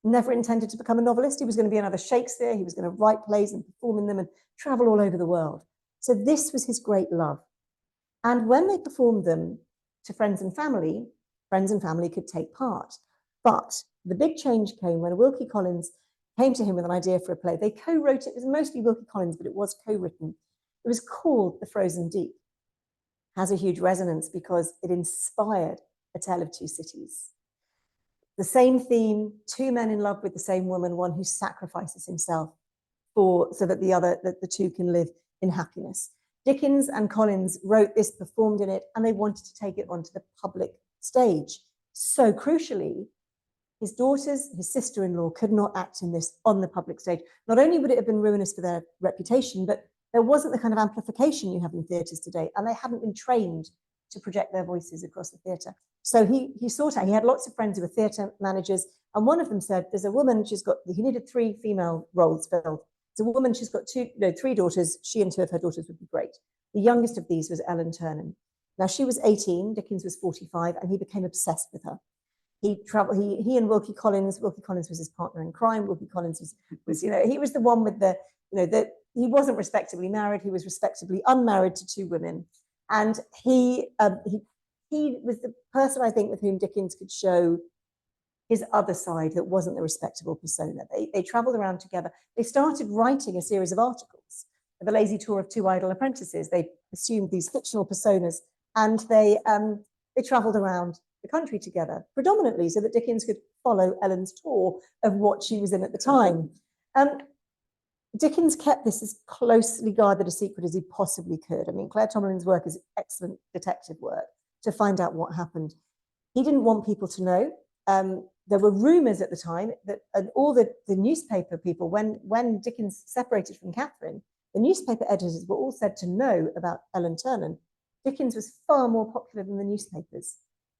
never intended to become a novelist. He was going to be another Shakespeare. He was going to write plays and perform in them and travel all over the world. So this was his great love. And when they performed them to friends and family could take part. But the big change came when Wilkie Collins came to him with an idea for a play. They co-wrote it. It was mostly Wilkie Collins, but it was co-written. It was called The Frozen Deep. It has a huge resonance because it inspired A Tale of Two Cities. The same theme, two men in love with the same woman, one who sacrifices himself so that the two can live in happiness. Dickens and Collins wrote this, performed in it, and they wanted to take it onto the public stage. So crucially, his daughters, his sister-in-law could not act in this on the public stage. Not only would it have been ruinous for their reputation, but there wasn't the kind of amplification you have in theatres today, and they hadn't been trained to project their voices across the theatre. So he sought out, he had lots of friends who were theatre managers, and one of them said, there's a woman, he needed 3 female roles filled. There's a woman, she's got 3 daughters, she and 2 of her daughters would be great. The youngest of these was Ellen Ternan. Now she was 18, Dickens was 45, and he became obsessed with her. He and Wilkie Collins was his partner in crime. Wilkie Collins was he was the one with he wasn't respectably married, he was respectably unmarried to 2 women. And he was the person, I think, with whom Dickens could show his other side that wasn't the respectable persona. They traveled around together. They started writing a series of articles, The Lazy Tour of 2 Idle Apprentices. They assumed these fictional personas, and they traveled around the country together, predominantly so that Dickens could follow Ellen's tour of what she was in at the time. Dickens kept this as closely guarded a secret as he possibly could. I mean, Claire Tomalin's work is excellent detective work to find out what happened. He didn't want people to know. There were rumors at the time that all the newspaper people, when Dickens separated from Catherine, the newspaper editors were all said to know about Ellen Ternan. Dickens was far more popular than the newspapers.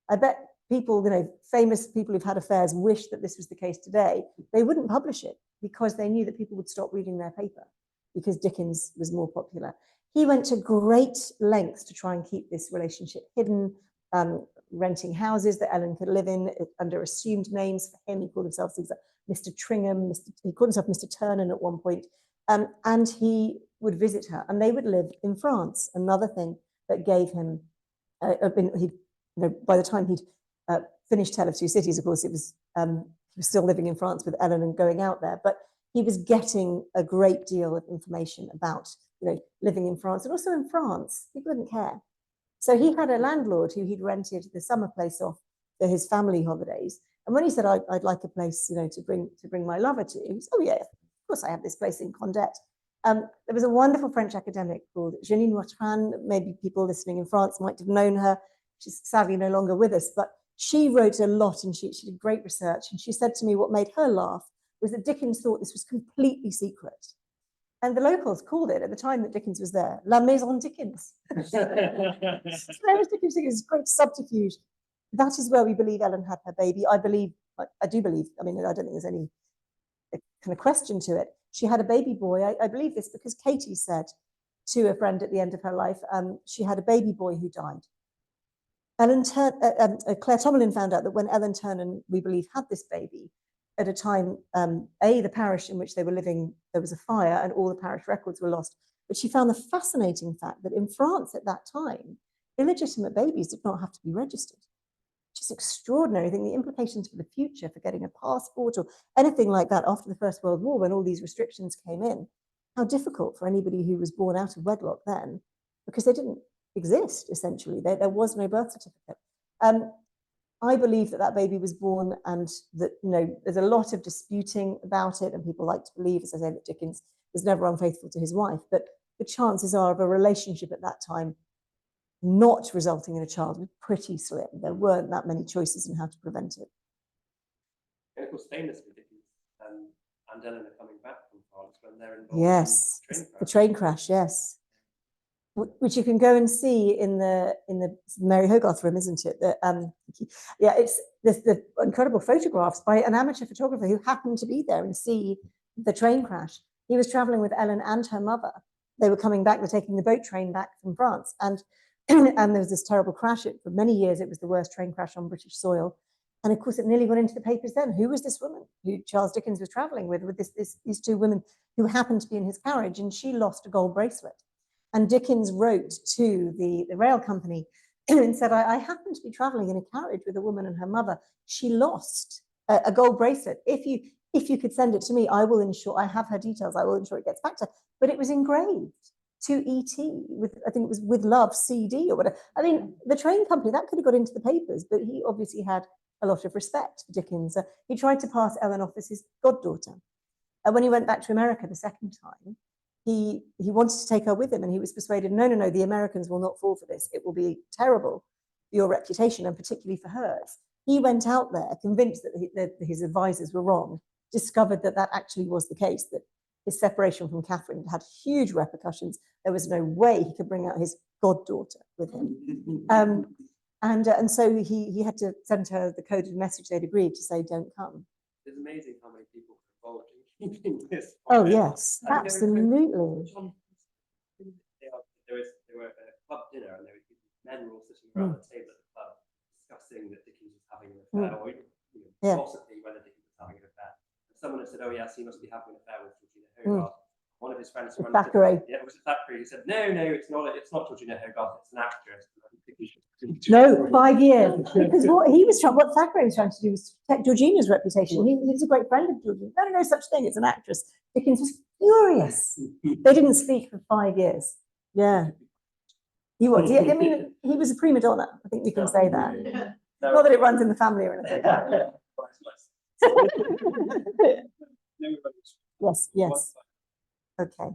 I bet people, famous people who've had affairs wish that this was the case today. They wouldn't publish it because they knew that people would stop reading their paper because Dickens was more popular. He went to great lengths to try and keep this relationship hidden, renting houses that Ellen could live in under assumed names for him. He called himself things like Mr. Tringham, he called himself Mr. Ternan at one point, and he would visit her, and they would live in France. Another thing that gave him, by the time he'd finished Tale of Two Cities, of course, he was still living in France with Ellen and going out there, but he was getting a great deal of information about living in France, and also in France, people didn't care. So he had a landlord who he'd rented the summer place off for his family holidays. And when he said, I'd like a place, to bring my lover to, he said, oh yeah, of course I have this place in Condette. There was a wonderful French academic called Jeanine Watran. Maybe people listening in France might have known her. She's sadly no longer with us, but she wrote a lot and she did great research. And she said to me what made her laugh was that Dickens thought this was completely secret. And the locals called it, at the time that Dickens was there, La Maison Dickens. Dickens is great subterfuge. That is where we believe Ellen had her baby. I do believe, I don't think there's any kind of question to it. She had a baby boy. I believe this because Katie said to a friend at the end of her life, she had a baby boy who died. Claire Tomalin found out that when Ellen Ternan, we believe, had this baby, at a time, the parish in which they were living, there was a fire and all the parish records were lost. But she found the fascinating fact that in France at that time, illegitimate babies did not have to be registered. Just extraordinary. I think the implications for the future, for getting a passport or anything like that after the First World War, when all these restrictions came in, how difficult for anybody who was born out of wedlock then, because they didn't exist, essentially. There was no birth certificate. I believe that baby was born, and that there's a lot of disputing about it, and people like to believe, as I say, that Dickens was never unfaithful to his wife, but the chances are of a relationship at that time not resulting in a child was pretty slim. There weren't that many choices in how to prevent it. And of course, famously, Dickens and Eleanor coming back from France when they're involved Yes, in the train crash, yes. Which you can go and see in the Mary Hogarth room, isn't it? Yeah, it's the incredible photographs by an amateur photographer who happened to be there and see the train crash. He was traveling with Ellen and her mother. They were coming back, they're taking the boat train back from France. And, and there was this terrible crash. For many years, it was the worst train crash on British soil. And of course, it nearly got into the papers then. Who was this woman who Charles Dickens was traveling with these two women who happened to be in his carriage? And she lost a gold bracelet. And Dickens wrote to the rail company and said, I happen to be traveling in a carriage with a woman and her mother. She lost a gold bracelet. If you could send it to me, I will ensure, I have her details, I will ensure it gets back to her. But it was engraved to E.T. with, I think it was with love CD or whatever. I mean, the train company, that could have got into the papers, but he obviously had a lot of respect for Dickens. He tried to pass Ellen off as his goddaughter. And when he went back to America the second time, he wanted to take her with him, and he was persuaded, no, the Americans will not fall for this. It will be terrible for your reputation, and particularly for hers. He went out there convinced that his advisors were wrong, discovered that actually was the case, that his separation from Catherine had huge repercussions. There was no way he could bring out his goddaughter with him. And so he had to send her the coded message they'd agreed to say, don't come. It's amazing how many people are involved in this. Oh, yes, absolutely. There were a club dinner, and men were all sitting around the table at the club discussing that Dickens was having an affair, or gossiping whether Dickens was having an affair. And someone had said, oh, yes, he must be having an affair with Georgina Hogarth. One of his friends, Thackeray. Yeah, it was a Thackeray. He said, no, it's not Georgina Hogarth, it's an actress. No, 5 years. Because what Thackeray was trying to do was protect Georgina's reputation. He was a great friend of Georgina. No such thing. It's an actress. Dickens was furious. They didn't speak for 5 yees. Yeah. He was. Yeah, I mean, he was a prima donna. I think we can say that. Not that it runs in the family or anything. Yes. Okay.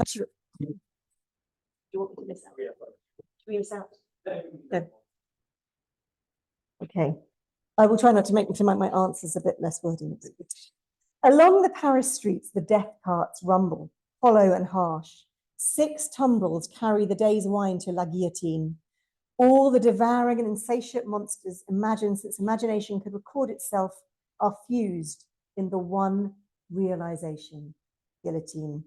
Do you want me to miss out? Should we miss out? No. Okay. I will try not to make my answers a bit less wordy. Along the Paris streets, the death carts rumble, hollow and harsh. 6 tumbrils carry the day's wine to La Guillotine. All the devouring and insatiate monsters imagined since imagination could record itself are fused in the one realization, guillotine.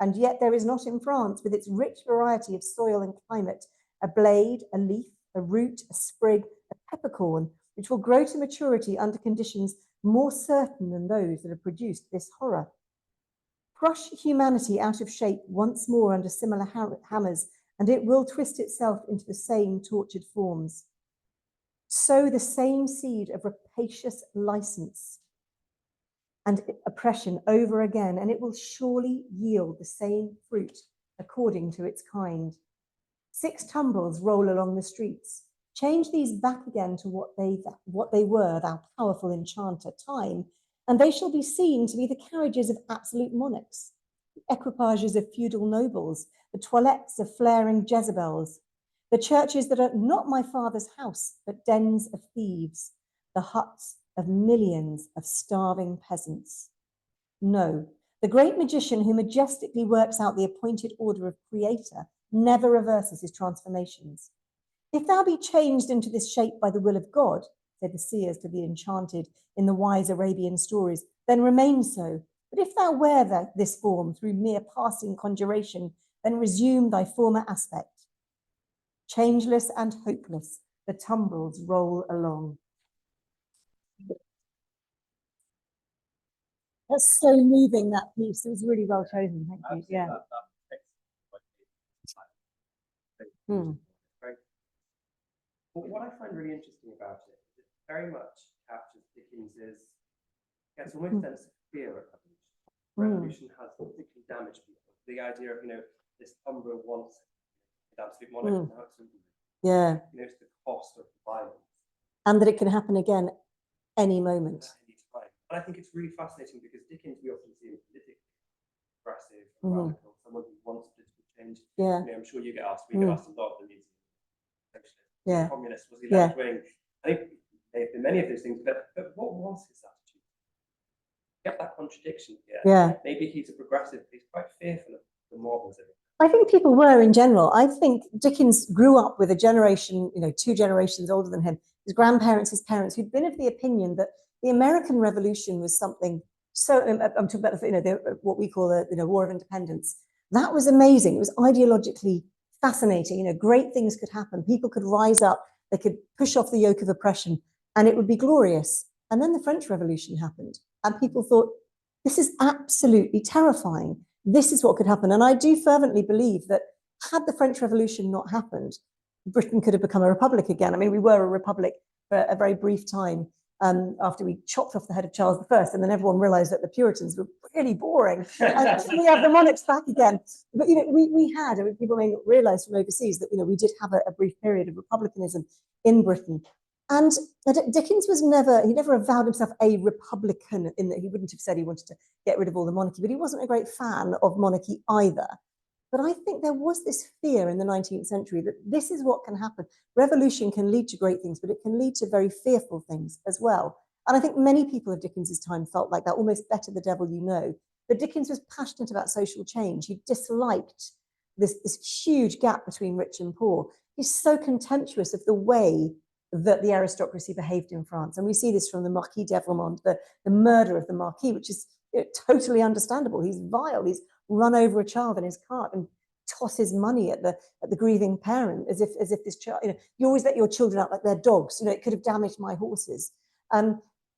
And yet there is not in France, with its rich variety of soil and climate, a blade, a leaf, a root, a sprig, a peppercorn, which will grow to maturity under conditions more certain than those that have produced this horror. Crush humanity out of shape once more under similar hammers, and it will twist itself into the same tortured forms. Sow the same seed of rapacious license and oppression over again, and it will surely yield the same fruit according to its kind. 6 tumbrils roll along the streets. Change these back again to what they were, thou powerful enchanter, time, and they shall be seen to be the carriages of absolute monarchs, the equipages of feudal nobles, the toilettes of flaring Jezebels, the churches that are not my father's house, but dens of thieves, the huts of millions of starving peasants. No, the great magician who majestically works out the appointed order of creator never reverses his transformations. If thou be changed into this shape by the will of God, said the seers to the enchanted in the wise Arabian stories, then remain so. But if thou wear this form through mere passing conjuration, then resume thy former aspect. Changeless and hopeless, the tumbrils roll along. That's so moving, that piece. It was really well chosen. Thank you. Yeah. Well, what I find really interesting about it is it very much captures Dickens's, it's almost sense of fear of revolution. Revolution has particularly damaged people. The idea of, this tumbril once absolute monarch, now absolutely. Yeah. It's the cost of violence. And that it can happen again any moment. And I think it's really fascinating because Dickens, we often see him politically aggressive, radical, someone who wants political change. Yeah. I'm sure you get asked, we get asked a lot of the museum. Yeah. Communist, was he left wing? I think they've been many of those things, but what was his attitude? get that contradiction here. Yeah. Maybe he's a progressive, but he's quite fearful of the mob. I think people were in general. I think Dickens grew up with a generation, 2 generations older than him, his grandparents, his parents, who'd been of the opinion that the American Revolution was something so, I'm talking about, what we call the War of Independence. That was amazing. It was ideologically fascinating. Great things could happen. People could rise up. They could push off the yoke of oppression and it would be glorious. And then the French Revolution happened and people thought, this is absolutely terrifying. This is what could happen. And I do fervently believe that had the French Revolution not happened, Britain could have become a republic again. I mean, we were a republic for a very brief time after we chopped off the head of Charles I, and then everyone realized that the Puritans were really boring. And we have the monarchs back again. But, we had, people may not realize from overseas that, we did have a brief period of republicanism in Britain. And Dickens he never avowed himself a Republican in that he wouldn't have said he wanted to get rid of all the monarchy, but he wasn't a great fan of monarchy either. But I think there was this fear in the 19th century that this is what can happen. Revolution can lead to great things, but it can lead to very fearful things as well. And I think many people of Dickens's time felt like that, almost better the devil you know. But Dickens was passionate about social change. He disliked this huge gap between rich and poor. He's so contemptuous of the way that the aristocracy behaved in France. And we see this from the Marquis d'Evremond, the murder of the Marquis, which is totally understandable. He's vile. He's run over a child in his cart and tosses money at the grieving parent as if this child, you always let your children out like they're dogs. It could have damaged my horses.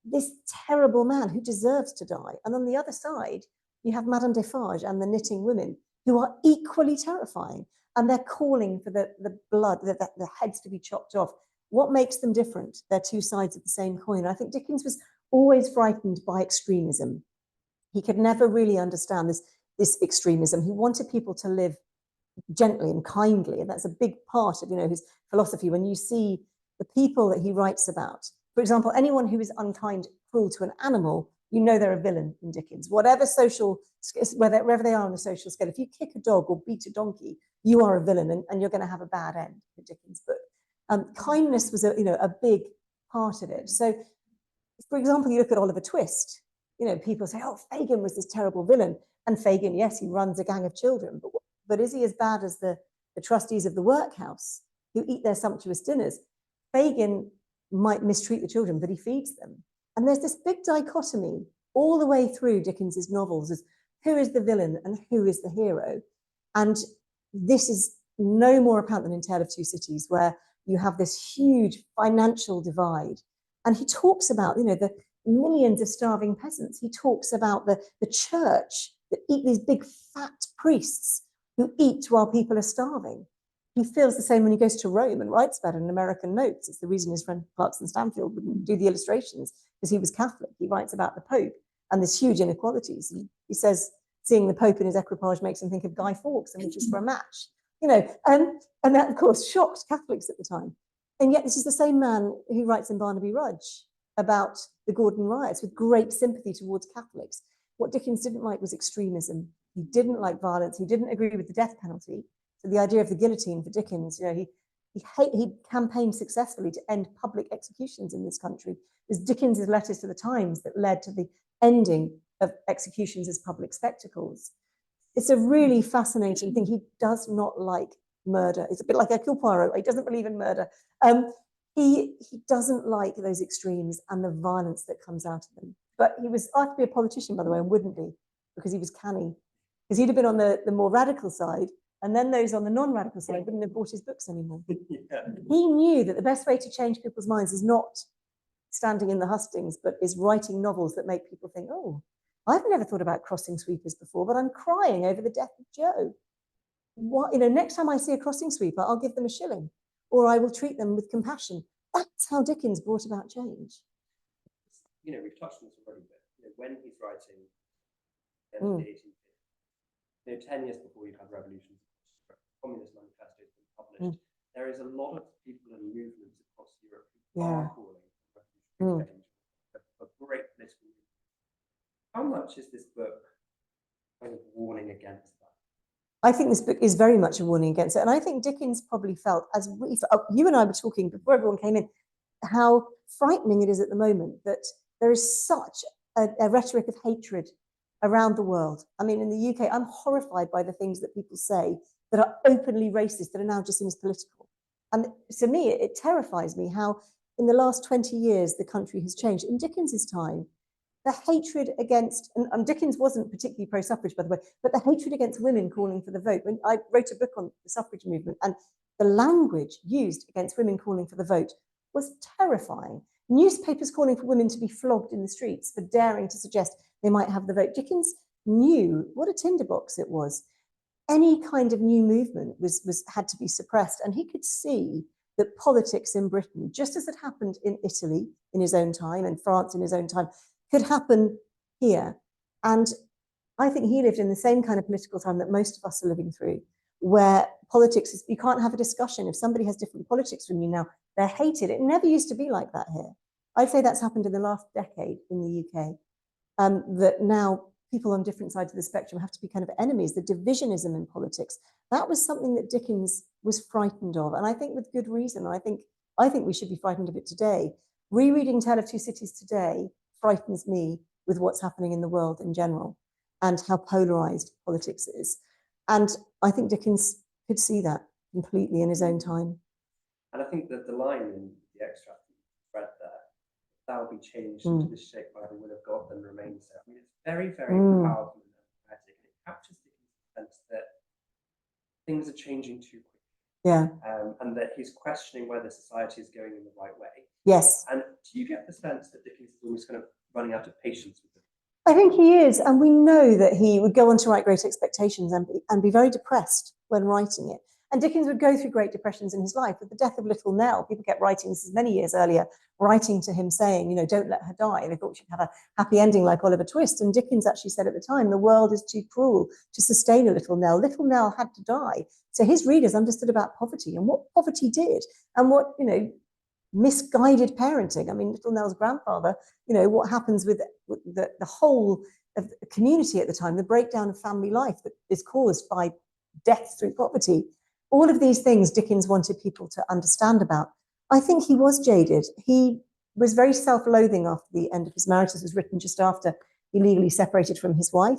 This terrible man who deserves to die. And on the other side, you have Madame Defarge and the knitting women who are equally terrifying. And they're calling for the blood, the heads to be chopped off. What makes them different? They're two sides of the same coin. I think Dickens was always frightened by extremism. He could never really understand this extremism. He wanted people to live gently and kindly, and that's a big part of his philosophy. When you see the people that he writes about, for example, anyone who is unkind, cruel to an animal, they're a villain in Dickens. Wherever they are on the social scale, if you kick a dog or beat a donkey, you are a villain, and you're going to have a bad end in Dickens' book. Kindness was a big part of it. So, for example, you look at Oliver Twist. People say, "Oh, Fagin was this terrible villain," and Fagin, yes, he runs a gang of children, but is he as bad as the trustees of the workhouse who eat their sumptuous dinners? Fagin might mistreat the children, but he feeds them. And there's this big dichotomy all the way through Dickens's novels as who is the villain and who is the hero. And this is no more apparent than in Tale of Two Cities, where you have this huge financial divide. And he talks about, the millions of starving peasants. He talks about the church that eat these big fat priests who eat while people are starving. He feels the same when he goes to Rome and writes about it in American Notes. It's the reason his friend Clarkson Stanfield wouldn't do the illustrations, because he was Catholic. He writes about the Pope and there's huge inequalities. He says seeing the Pope in his equipage makes him think of Guy Fawkes and wishes for a match. And that, of course, shocked Catholics at the time. And yet this is the same man who writes in Barnaby Rudge about the Gordon riots with great sympathy towards Catholics. What Dickens didn't like was extremism. He didn't like violence. He didn't agree with the death penalty. So the idea of the guillotine for Dickens, he campaigned successfully to end public executions in this country. It was Dickens's letters to the Times that led to the ending of executions as public spectacles. It's a really fascinating thing. He does not like murder. It's a bit like Hercule Poirot. He doesn't believe in murder. He doesn't like those extremes and the violence that comes out of them. But he was asked to be a politician, by the way, and wouldn't be, because he was canny. Because he'd have been on the more radical side, and then those on the non-radical side wouldn't have bought his books anymore. Yeah. He knew that the best way to change people's minds is not standing in the hustings, but is writing novels that make people think, oh, I've never thought about crossing sweepers before, but I'm crying over the death of Joe. What, next time I see a crossing sweeper, I'll give them a shilling, or I will treat them with compassion. That's how Dickens brought about change. We've touched on this already, but when he's writing in the 1850s, 10 years before you've had revolutions, Communist Manifesto has been published, there is a lot of people and movements across Europe who are calling for revolutionary change, a great political movement. How much is this book kind of warning against that? I think this book is very much a warning against it. And I think Dickens probably felt, as you and I were talking before everyone came in, how frightening it is at the moment that there is such a rhetoric of hatred around the world. I mean, in the UK, I'm horrified by the things that people say that are openly racist, that are now just seen as political. And to me, it terrifies me how in the last 20 years, the country has changed. In Dickens's time, the hatred against, and Dickens wasn't particularly pro-suffrage, by the way, but the hatred against women calling for the vote. When I wrote a book on the suffrage movement, and the language used against women calling for the vote was terrifying. Newspapers calling for women to be flogged in the streets for daring to suggest they might have the vote. Dickens knew what a tinderbox it was. Any kind of new movement had to be suppressed, and he could see that politics in Britain, just as it happened in Italy in his own time and France in his own time, could happen here. And I think he lived in the same kind of political time that most of us are living through, where politics is, you can't have a discussion. If somebody has different politics from you now, they're hated. It never used to be like that here. I'd say that's happened in the last decade in the UK, that now people on different sides of the spectrum have to be kind of enemies. The divisionism in politics, that was something that Dickens was frightened of. And I think with good reason. I think we should be frightened of it today. Rereading Tale of Two Cities today frightens me with what's happening in the world in general and how polarized politics is. And I think Dickens could see that completely in his own time. And I think that the line in the extract that you read there, that will be changed into this shape by the will of God and remains there. I mean, it's very, very powerful and emphatic. It captures the sense that things are changing too quickly. Yeah. And that he's questioning whether society is going in the right way. Yes. And do you get the sense that Dickens is almost kind of running out of patience with them? I think he is. And we know that he would go on to write Great Expectations and be very depressed when writing it. And Dickens would go through great depressions in his life. With the death of Little Nell, people kept writing, this is many years earlier, writing to him saying, you know, don't let her die. They thought she'd have a happy ending like Oliver Twist. And Dickens actually said at the time, the world is too cruel to sustain a Little Nell. Little Nell had to die. So his readers understood about poverty and what poverty did and what, you know, misguided parenting. I mean, Little Nell's grandfather, you know, what happens with the whole of the community at the time, the breakdown of family life that is caused by death through poverty. All of these things Dickens wanted people to understand about. I think he was jaded. He was very self-loathing after the end of his marriage. This was written just after he legally separated from his wife.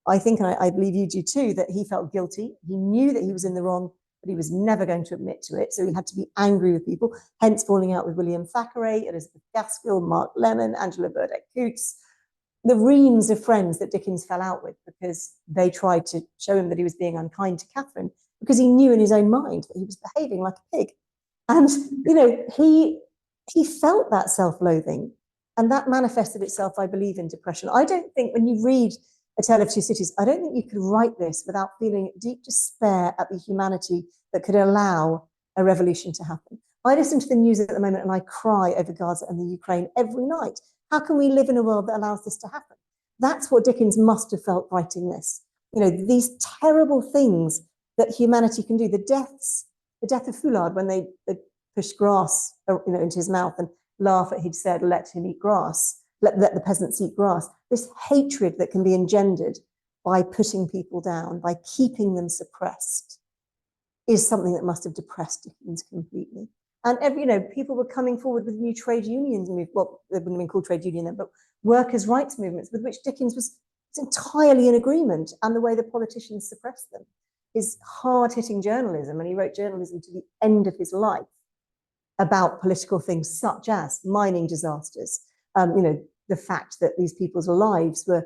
I think, and I believe you do too, that he felt guilty. He knew that he was in the wrong, but he was never going to admit to it. So he had to be angry with people, hence falling out with William Thackeray, Elizabeth Gaskell, Mark Lemon, Angela Burdeck Coots, the reams of friends that Dickens fell out with because they tried to show him that he was being unkind to Catherine, because he knew in his own mind that he was behaving like a pig. And, you know, he felt that self-loathing, and that manifested itself, I believe, in depression. I don't think when you read A Tale of Two Cities, I don't think you could write this without feeling deep despair at the humanity that could allow a revolution to happen. I listen to the news at the moment and I cry over Gaza and the Ukraine every night. How can we live in a world that allows this to happen? That's what Dickens must have felt writing this. You know, these terrible things that humanity can do. The death of Foulard when they pushed grass, you know, into his mouth and laugh at he'd said, let him eat grass, let the peasants eat grass. This hatred that can be engendered by putting people down, by keeping them suppressed, is something that must have depressed Dickens completely. And you know, people were coming forward with new trade unions, well, they wouldn't have been called trade union then, but workers' rights movements with which Dickens was entirely in agreement, and the way the politicians suppressed them. His hard-hitting journalism, and he wrote journalism to the end of his life about political things such as mining disasters, you know, the fact that these people's lives were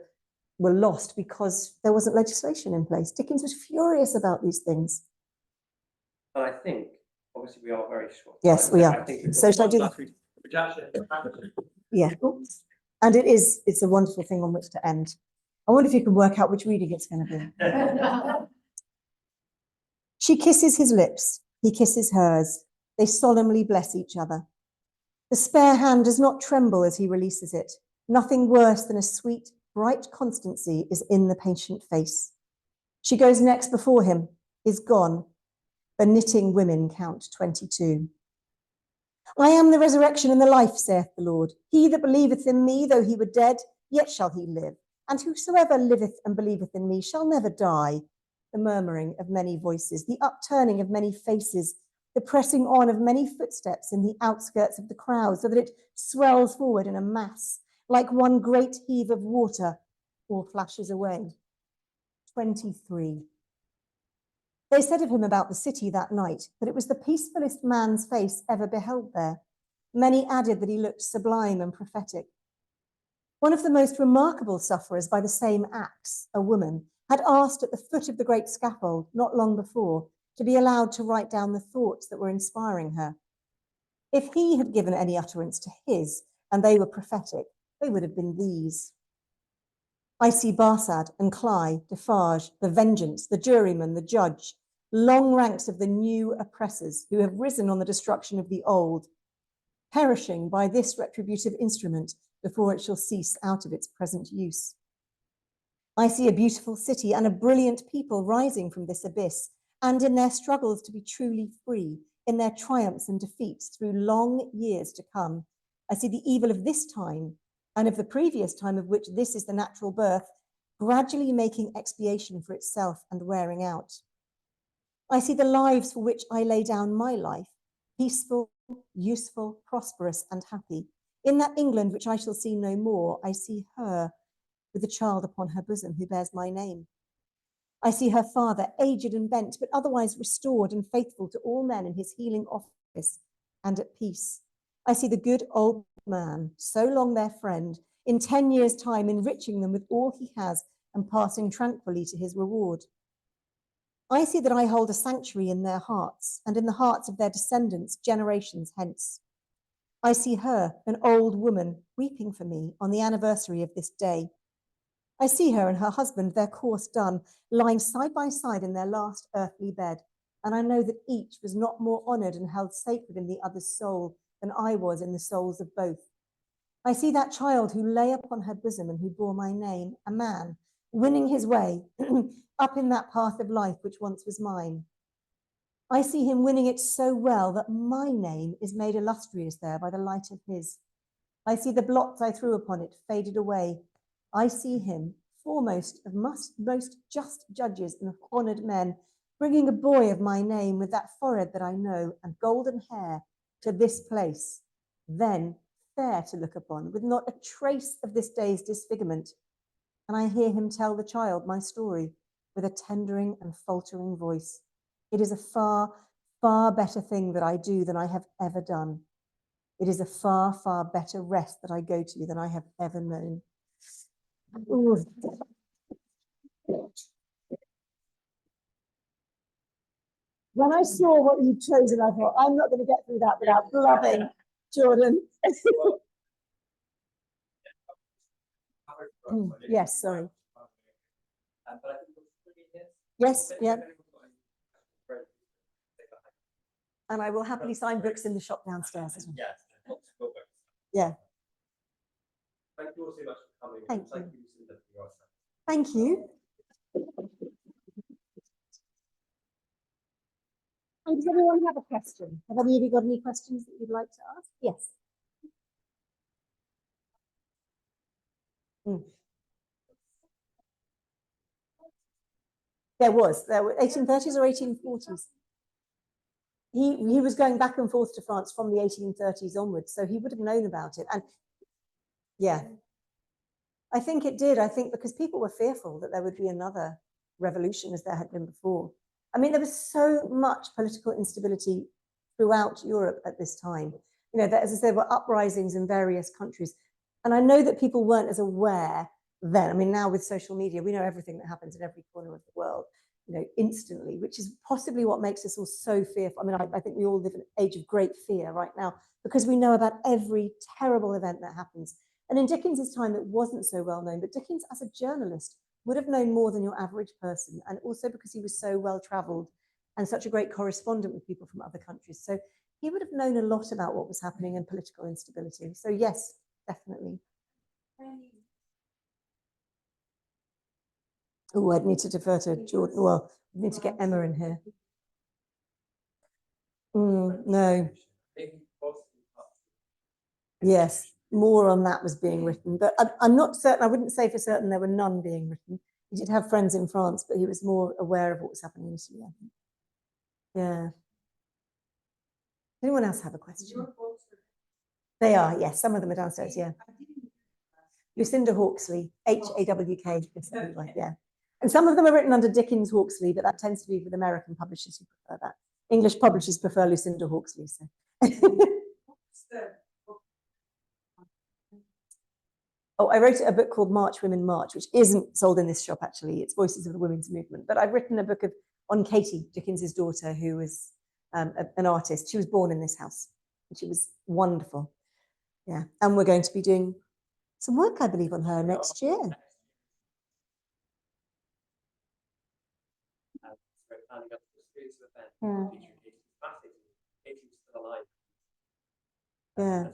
lost because there wasn't legislation in place. Dickens was furious about these things. And I think, obviously, we are very short. Yes, we are. So shall I do that? Yeah. And it's a wonderful thing on which to end. I wonder if you can work out which reading it's going to be. She kisses his lips, he kisses hers. They solemnly bless each other. The spare hand does not tremble as he releases it. Nothing worse than a sweet, bright constancy is in the patient face. She goes next before him, is gone. The knitting women count 22. I am the resurrection and the life, saith the Lord. He that believeth in me, though he were dead, yet shall he live. And whosoever liveth and believeth in me shall never die. The murmuring of many voices, the upturning of many faces, the pressing on of many footsteps in the outskirts of the crowd, so that it swells forward in a mass, like one great heave of water, all flashes away. 23. They said of him about the city that night that it was the peacefulest man's face ever beheld there. Many added that he looked sublime and prophetic. One of the most remarkable sufferers by the same axe, a woman, had asked at the foot of the great scaffold not long before to be allowed to write down the thoughts that were inspiring her. If he had given any utterance to his, and they were prophetic, they would have been these. I see Barsad and Cly, Defarge, the Vengeance, the Juryman, the Judge, long ranks of the new oppressors who have risen on the destruction of the old, perishing by this retributive instrument before it shall cease out of its present use. I see a beautiful city and a brilliant people rising from this abyss, and in their struggles to be truly free, in their triumphs and defeats through long years to come. I see the evil of this time and of the previous time of which this is the natural birth, gradually making expiation for itself and wearing out. I see the lives for which I lay down my life, peaceful, useful, prosperous, and happy. In that England which I shall see no more, I see her with a child upon her bosom who bears my name. I see her father, aged and bent, but otherwise restored and faithful to all men in his healing office and at peace. I see the good old man, so long their friend, in 10 years' time enriching them with all he has and passing tranquilly to his reward. I see that I hold a sanctuary in their hearts and in the hearts of their descendants generations hence. I see her, an old woman, weeping for me on the anniversary of this day. I see her and her husband, their course done, lying side by side in their last earthly bed, and I know that each was not more honoured and held sacred in the other's soul than I was in the souls of both. I see that child who lay upon her bosom and who bore my name, a man, winning his way up in that path of life which once was mine. I see him winning it so well that my name is made illustrious there by the light of his. I see the blots I threw upon it faded away. I see him, foremost of most just judges and honoured men, bringing a boy of my name with that forehead that I know and golden hair to this place, then fair to look upon, with not a trace of this day's disfigurement. And I hear him tell the child my story with a tendering and faltering voice. It is a far, far better thing that I do than I have ever done. It is a far, far better rest that I go to than I have ever known. Ooh. When I saw what you'd chosen, I thought, I'm not going to get through that without blubbing, Jordan. Yes, sorry. Yes, yeah. And I will happily sign books in the shop downstairs as well. Yes. Yeah. Thank you all so much for coming. Thank you. Lucinda, for your answer. Thank you. And does everyone have a question? Have any of you got any questions that you'd like to ask? Yes. There were 1830s or 1840s. He was going back and forth to France from the 1830s onwards, so he would have known about it. And yeah, I think it did. I think because people were fearful that there would be another revolution as there had been before. I mean, there was so much political instability throughout Europe at this time. You know, as I said, there were uprisings in various countries. And I know that people weren't as aware then. I mean, now with social media, we know everything that happens in every corner of the world, you know, instantly, which is possibly what makes us all so fearful. I mean, I think we all live in an age of great fear right now because we know about every terrible event that happens. And in Dickens's time, it wasn't so well known, but Dickens, as a journalist, would have known more than your average person, and also because he was so well traveled and such a great correspondent with people from other countries. So he would have known a lot about what was happening in political instability. So yes, definitely. Oh, I'd need to defer to Jordan. Well, I need to get Emma in here. No. Yes, more on that was being written, but I'm not certain. I wouldn't say for certain there were none being written. He did have friends in France, but he was more aware of what was happening in Italy, I think. Yeah. Anyone else have a question? They are, yes. Some of them are downstairs, yeah. Lucinda Hawksley, Hawk, yeah. And some of them are written under Dickens Hawksley, but that tends to be with American publishers who prefer that. English publishers prefer Lucinda Hawksley. So. Oh, I wrote a book called March, Women, March, which isn't sold in this shop, actually. It's Voices of the Women's Movement. But I've written a book on Katie, Dickens's daughter, who was an artist. She was born in this house, and she was wonderful. Yeah, and we're going to be doing some work, I believe, on her next year. Yeah. Yeah.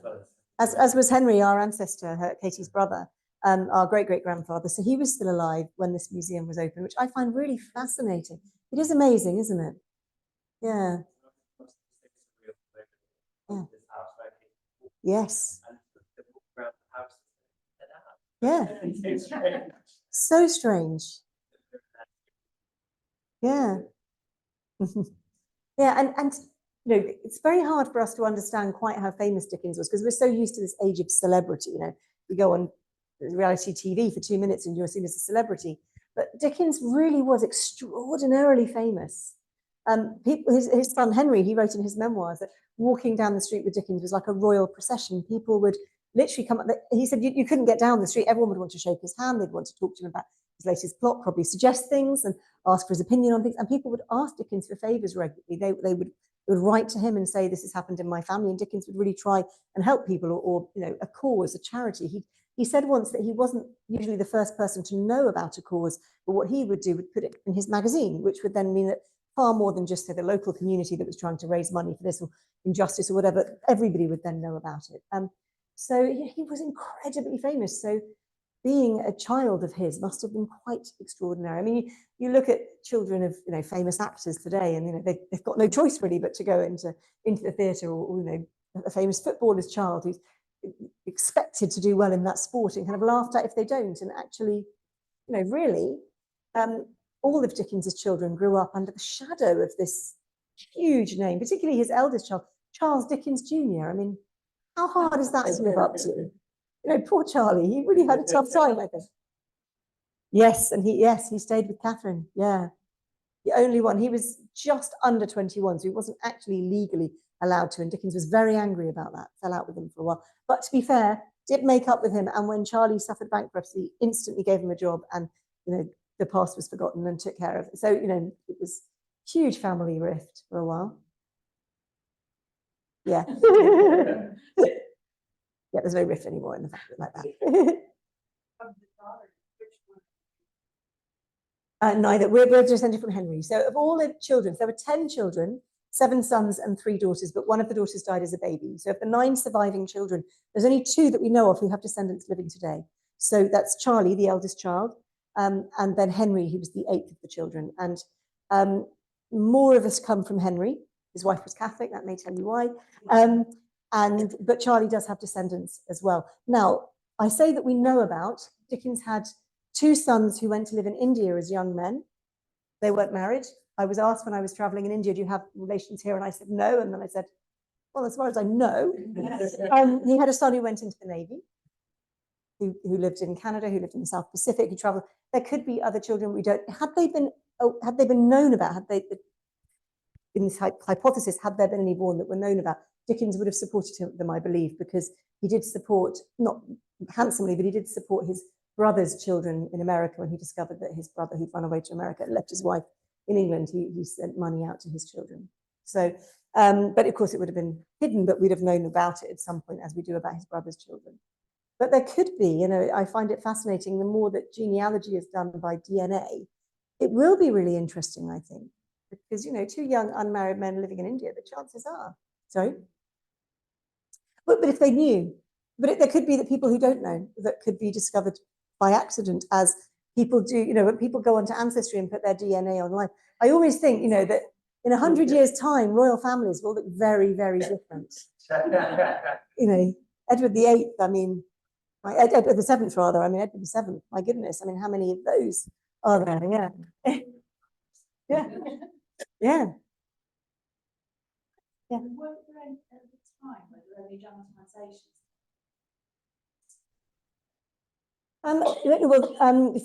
As was Henry, our ancestor, Katie's brother, our great-great-grandfather. So he was still alive when this museum was open, which I find really fascinating. It is amazing, isn't it? Yeah. Yeah. Yes. Yeah. So strange. Yeah. Yeah, and you know, it's very hard for us to understand quite how famous Dickens was because we're so used to this age of celebrity. You know, you go on reality TV for 2 minutes and you're seen as a celebrity. But Dickens really was extraordinarily famous. His son Henry, he wrote in his memoirs that walking down the street with Dickens was like a royal procession. People would literally come up. He said you couldn't get down the street. Everyone would want to shake his hand. They'd want to talk to him about his latest plot, probably suggest things and ask for his opinion on things. And people would ask Dickens for favours regularly. They would write to him and say, this has happened in my family. And Dickens would really try and help people or you know, a cause, a charity. He said once that he wasn't usually the first person to know about a cause, but what he would do would put it in his magazine, which would then mean that far more than just say the local community that was trying to raise money for this or injustice or whatever, everybody would then know about it. So he was incredibly famous. So being a child of his must have been quite extraordinary. I mean, you look at children of famous actors today, and they've got no choice really but to go into the theatre, or a famous footballer's child who's expected to do well in that sport and kind of laughed at if they don't. And actually, really, all of Dickens's children grew up under the shadow of this huge name, particularly his eldest child, Charles Dickens Jr. I mean, how hard is that to live up to? Poor Charlie, he really had a tough time, I think. Yes, and he stayed with Catherine. Yeah, the only one. He was just under 21, so he wasn't actually legally allowed to. And Dickens was very angry about that. Fell out with him for a while. But to be fair, did make up with him. And when Charlie suffered bankruptcy, instantly gave him a job, and the past was forgotten and took care of it. So it was huge family rift for a while. Yeah. Yeah, there's no rift anymore in the family like that. Neither. We're descended from Henry. So of all the children, there were 10 children, 7 sons and 3 daughters, but one of the daughters died as a baby. So of the 9 surviving children, there's only 2 that we know of who have descendants living today. So that's Charlie, the eldest child, and then Henry, who was the 8th of the children. And more of us come from Henry. His wife was Catholic, that may tell you why. But Charlie does have descendants as well. Now, I say that we know about, Dickens had 2 sons who went to live in India as young men. They weren't married. I was asked when I was traveling in India, do you have relations here? And I said, no. And then I said, well, as far as I know. He had a son who went into the Navy, who lived in Canada, who lived in the South Pacific, who traveled. There could be other children we don't, had they been known about, in this hypothesis, had there been any born that were known about, Dickens would have supported them, I believe, because he did support, not handsomely, but he did support his brother's children in America when he discovered that his brother, who'd run away to America, left his wife in England. He sent money out to his children. So, but of course it would have been hidden, but we'd have known about it at some point, as we do about his brother's children. But there could be, I find it fascinating, the more that genealogy is done by DNA, it will be really interesting, I think, because, 2 young unmarried men living in India, the chances are. Sorry? But if they knew, but there could be that people who don't know, that could be discovered by accident, as people do, when people go onto Ancestry and put their DNA online. I always think, that in 100 years' time, royal families will look very, very different. Edward VIII, I mean, Edward the Seventh, rather. I mean, Edward the Seventh. My goodness, I mean, how many of those are there? Yeah, yeah, yeah. Yeah. Were there any, at the time, were there any dramatisations?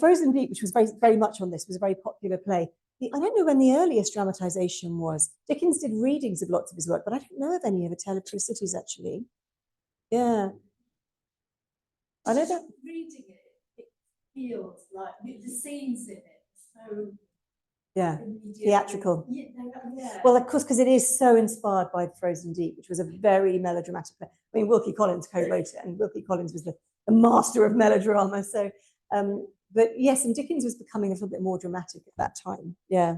Frozen Deep, which was very much on this, was a very popular play. I don't know when the earliest dramatisation was. Dickens did readings of lots of his work, but I don't know of any of A Tale of Two Cities, actually. Yeah. I know that. Reading it feels like the scenes in it, so yeah, theatrical. Yeah. Well, of course, because it is so inspired by Frozen Deep, which was a very melodramatic play. I mean, Wilkie Collins co-wrote it, and Wilkie Collins was the master of melodrama. So, but yes, and Dickens was becoming a little bit more dramatic at that time. Yeah.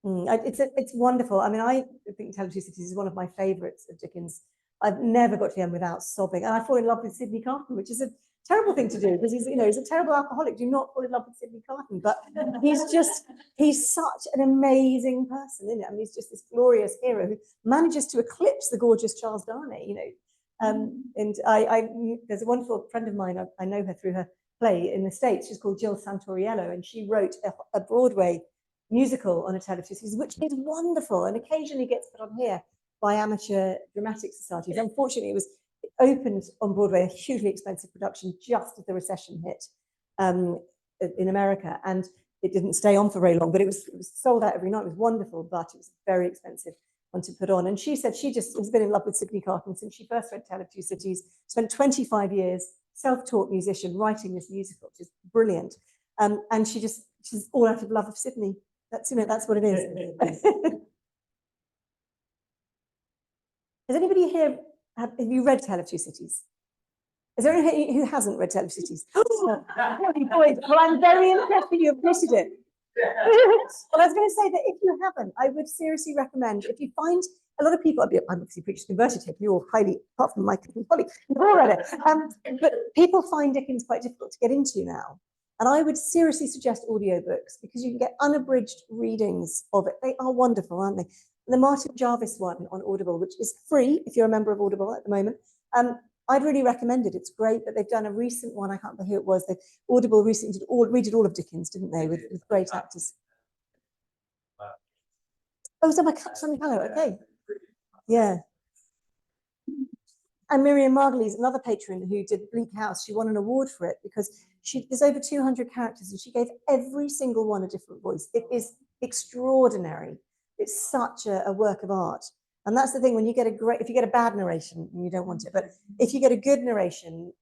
It's wonderful. I mean, I think Tale of Two Cities is one of my favourites of Dickens. I've never got to the end without sobbing, and I fall in love with Sidney Carton, which is a terrible thing to do because he's a terrible alcoholic. Do not fall in love with Sidney Carton, but he's such an amazing person, isn't it? I mean, he's just this glorious hero who manages to eclipse the gorgeous Charles Darnay, and there's a wonderful friend of mine, I know her through her play in the States. She's called Jill Santoriello, and she wrote a Broadway musical on A Tale of Two Cities, which is wonderful and occasionally gets put on here by amateur dramatic societies. Unfortunately, it opened on Broadway, a hugely expensive production, just as the recession hit in America, and it didn't stay on for very long, but it was sold out every night. It was wonderful, but it was very expensive one to put on. And she said she just has been in love with Sidney Carton since she first read Tale of Two Cities, spent 25 years, self-taught musician, writing this musical, which is brilliant. And she's all out of love of Sidney. That's what it is. Has anybody here, have you read Tale of Two Cities? Is there anyone who hasn't read Tale of Two Cities? Well, I'm very impressed that you have admitted it. Well, I was going to say that if you haven't, I would seriously recommend, if you find a lot of people, I'm obviously preachers converted here, you're highly, apart from my colleague, you've all read it. But people find Dickens quite difficult to get into now. And I would seriously suggest audiobooks because you can get unabridged readings of it. They are wonderful, aren't they? The Martin Jarvis one on Audible, which is free if you're a member of Audible at the moment. I'd really recommend it. It's great, but they've done a recent one. I can't remember who it was. Audible recently redid all of Dickens, didn't they, with great actors? Oh, is that my Sunny Hello? Okay. Yeah. And Miriam Margolyes, another patron who did Bleak House, she won an award for it because there's over 200 characters and she gave every single one a different voice. It is extraordinary. It's such a work of art. And that's the thing, when you get if you get a bad narration, you don't want it, but if you get a good narration,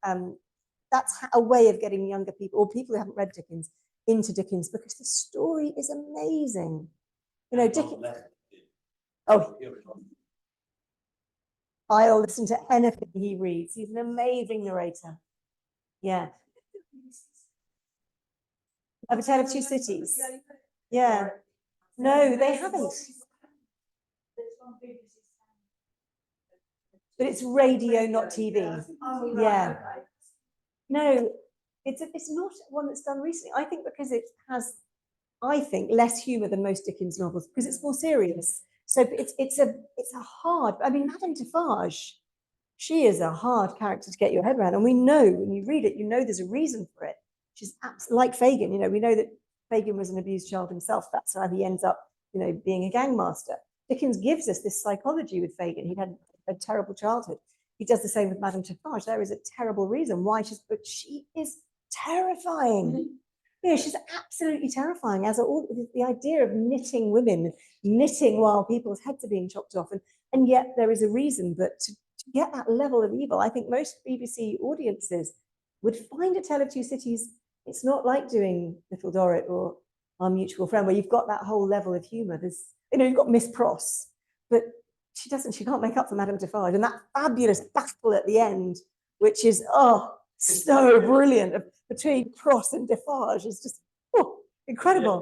that's a way of getting younger people or people who haven't read Dickens into Dickens because the story is amazing. Dickens. Oh, I'll listen to anything he reads. He's an amazing narrator. Yeah. Of A Tale of Two Cities. Yeah. No, they haven't. But it's radio, not TV. Oh, right. Yeah. No, it's not one that's done recently. I think because it has, less humour than most Dickens novels because it's more serious. So it's a hard. I mean, Madame Defarge, she is a hard character to get your head around, and we know when you read it, there's a reason for it. She's like Fagin. We know that Fagin was an abused child himself. That's how he ends up, being a gangmaster. Dickens gives us this psychology with Fagin. He had a terrible childhood. He does the same with Madame Defarge. There is a terrible reason why but she is terrifying. She's absolutely terrifying. The idea of knitting women, knitting while people's heads are being chopped off, and yet there is a reason. But to get that level of evil, I think most BBC audiences would find A Tale of Two Cities. It's not like doing Little Dorrit or Our Mutual Friend, where you've got that whole level of humour. There's, you've got Miss Pross, but she can't make up for Madame Defarge. And that fabulous battle at the end, which is, so brilliant, between Pross and Defarge is just incredible.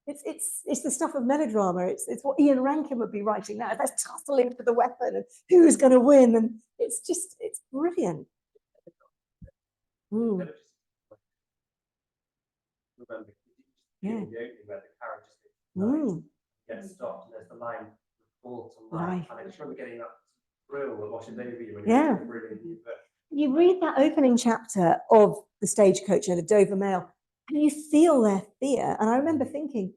It's the stuff of melodrama. It's what Ian Rankin would be writing now. That's tussling for the weapon and who's going to win. And it's brilliant. Mm. Yeah. Gets stopped and there's the line fall to life. And I just remember getting that thrill that washes over you. Yeah. You read that opening chapter of The Stagecoach and the Dover Mail, and you feel their fear. And I remember thinking,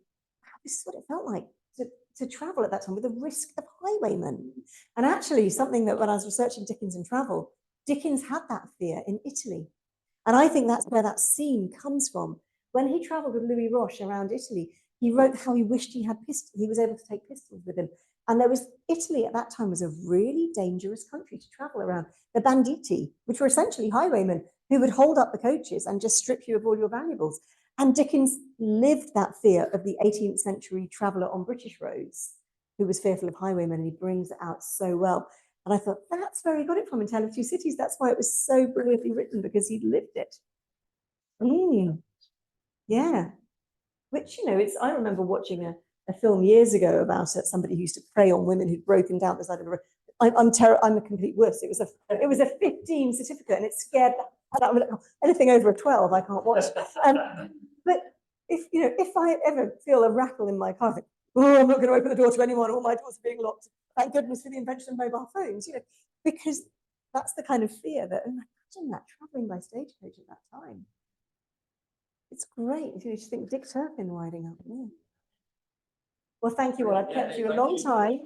this is what it felt like to travel at that time with the risk of highwaymen. And actually, something that when I was researching Dickens and travel, Dickens had that fear in Italy. And I think that's where that scene comes from. When he traveled with Louis Roche around Italy, he wrote how he wished he had pistols, he was able to take pistols with him. And there was, Italy at that time was a really dangerous country to travel around. The banditti, which were essentially highwaymen who would hold up the coaches and just strip you of all your valuables. And Dickens lived that fear of the 18th century traveller on British roads who was fearful of highwaymen, and he brings it out so well. And I thought, that's where he got it from in Tale of Two Cities. That's why it was so brilliantly written, because he'd lived it. Yeah. Which, you know, it's, I remember watching a film years ago about it, somebody who used to prey on women who'd broken down the side of the road. I'm a complete wuss. It was a 15 certificate, and it scared anything over a 12 I can't watch. But if I ever feel a rattle in my car, I think, oh, I'm not going to open the door to anyone, all my doors are being locked. Thank goodness for the invention of mobile phones, because that's the kind of fear that, imagine that, traveling by stagecoach at that time. It's great. You just think Dick Turpin riding up. Yeah. Well, thank you all. I've kept you a long time.